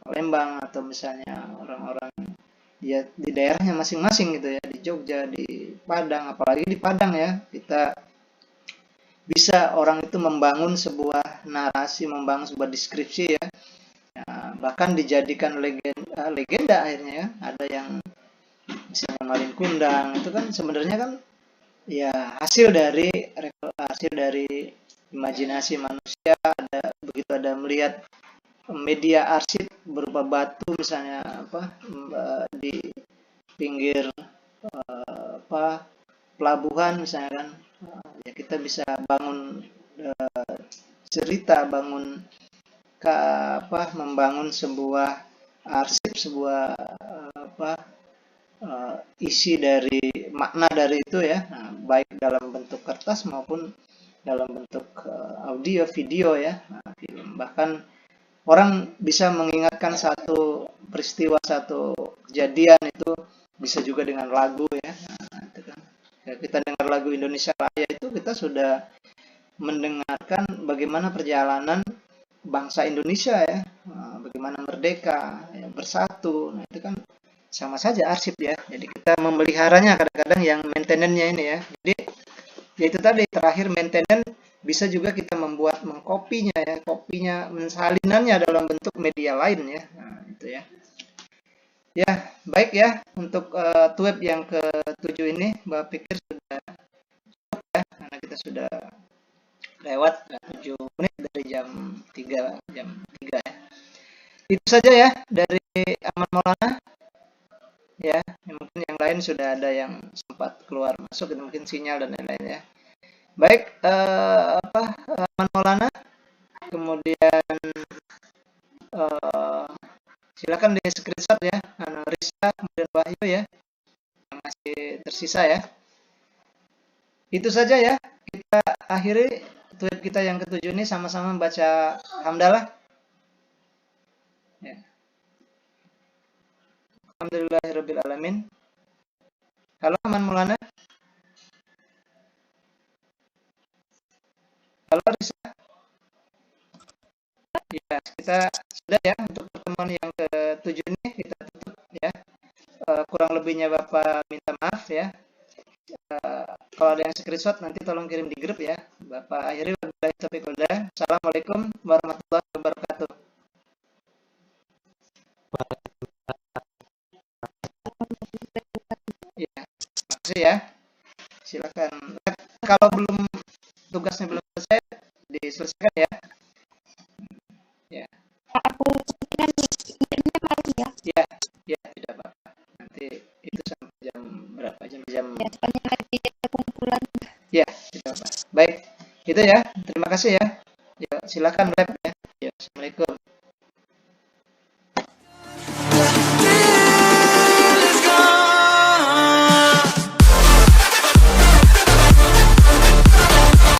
Palembang, atau misalnya orang-orang ya di daerahnya masing-masing gitu ya, di Jogja, di Padang, apalagi di Padang ya, kita bisa orang itu membangun sebuah narasi, membangun sebuah deskripsi ya. Nah, bahkan dijadikan legenda akhirnya ya. Ada yang misalnya Malin Kundang, itu kan sebenarnya kan ya hasil dari imajinasi manusia. Begitu ada melihat media arsip berupa batu misalnya di pinggir pelabuhan misalnya kan, ya kita bisa bangun cerita, membangun sebuah arsip, sebuah isi dari makna dari itu ya, baik dalam bentuk kertas maupun dalam bentuk audio, video ya, film. Bahkan orang bisa mengingatkan satu peristiwa, satu kejadian itu bisa juga dengan lagu ya. Itu kan. Ya, kita dengar lagu Indonesia Raya itu, kita sudah mendengarkan bagaimana perjalanan bangsa Indonesia ya, bagaimana merdeka, ya, bersatu. Nah itu kan sama saja arsip ya. Jadi kita memeliharanya kadang-kadang yang maintenance-nya ini ya. Jadi ya itu tadi, terakhir maintenance, bisa juga kita mengkopinya ya, mensalinannya dalam bentuk media lain ya. Nah, itu ya. Ya, baik ya, untuk web yang ke-7 ini Mbak pikir sudah cukup ya, karena kita sudah lewat 7 menit dari jam 3 ya. Itu saja ya dari Aman Maulana. Ya, mungkin yang lain sudah ada yang sempat keluar masuk, itu mungkin sinyal dan lain-lain ya. Baik, Aman Maulana, kemudian silakan di screenshot ya, Risa, kemudian Wahyu ya, yang masih tersisa ya. Itu saja ya, kita akhiri tweet kita yang ke-7 ini, sama-sama membaca hamdalah. Ya. Alhamdulillahirrabbilalamin. Halo Aman Maulana. Halo Risa. Ya, kita sudah ya untuk pertemuan yang ke-7 ini kita tutup ya. Kurang lebihnya Bapak minta maaf ya. Kalau ada yang screenshot nanti tolong kirim di grup ya. Bapak akhiri wabillahi taufiq wal hidayah. Assalamualaikum warahmatullahi wabarakatuh. Ya, makasih ya. Silakan. Kalau tugasnya belum selesai diselesaikan ya. Ya. Aku kemungkinan ngirimnya malam ya. Ya, tidak apa-apa. Nanti itu sampai jam berapa? Jam Ya, sepanjang hari ada kumpulan. Ya, tidak apa. Baik, itu ya. Terima kasih ya. Ya, silakan web ya. Ya, assalamualaikum.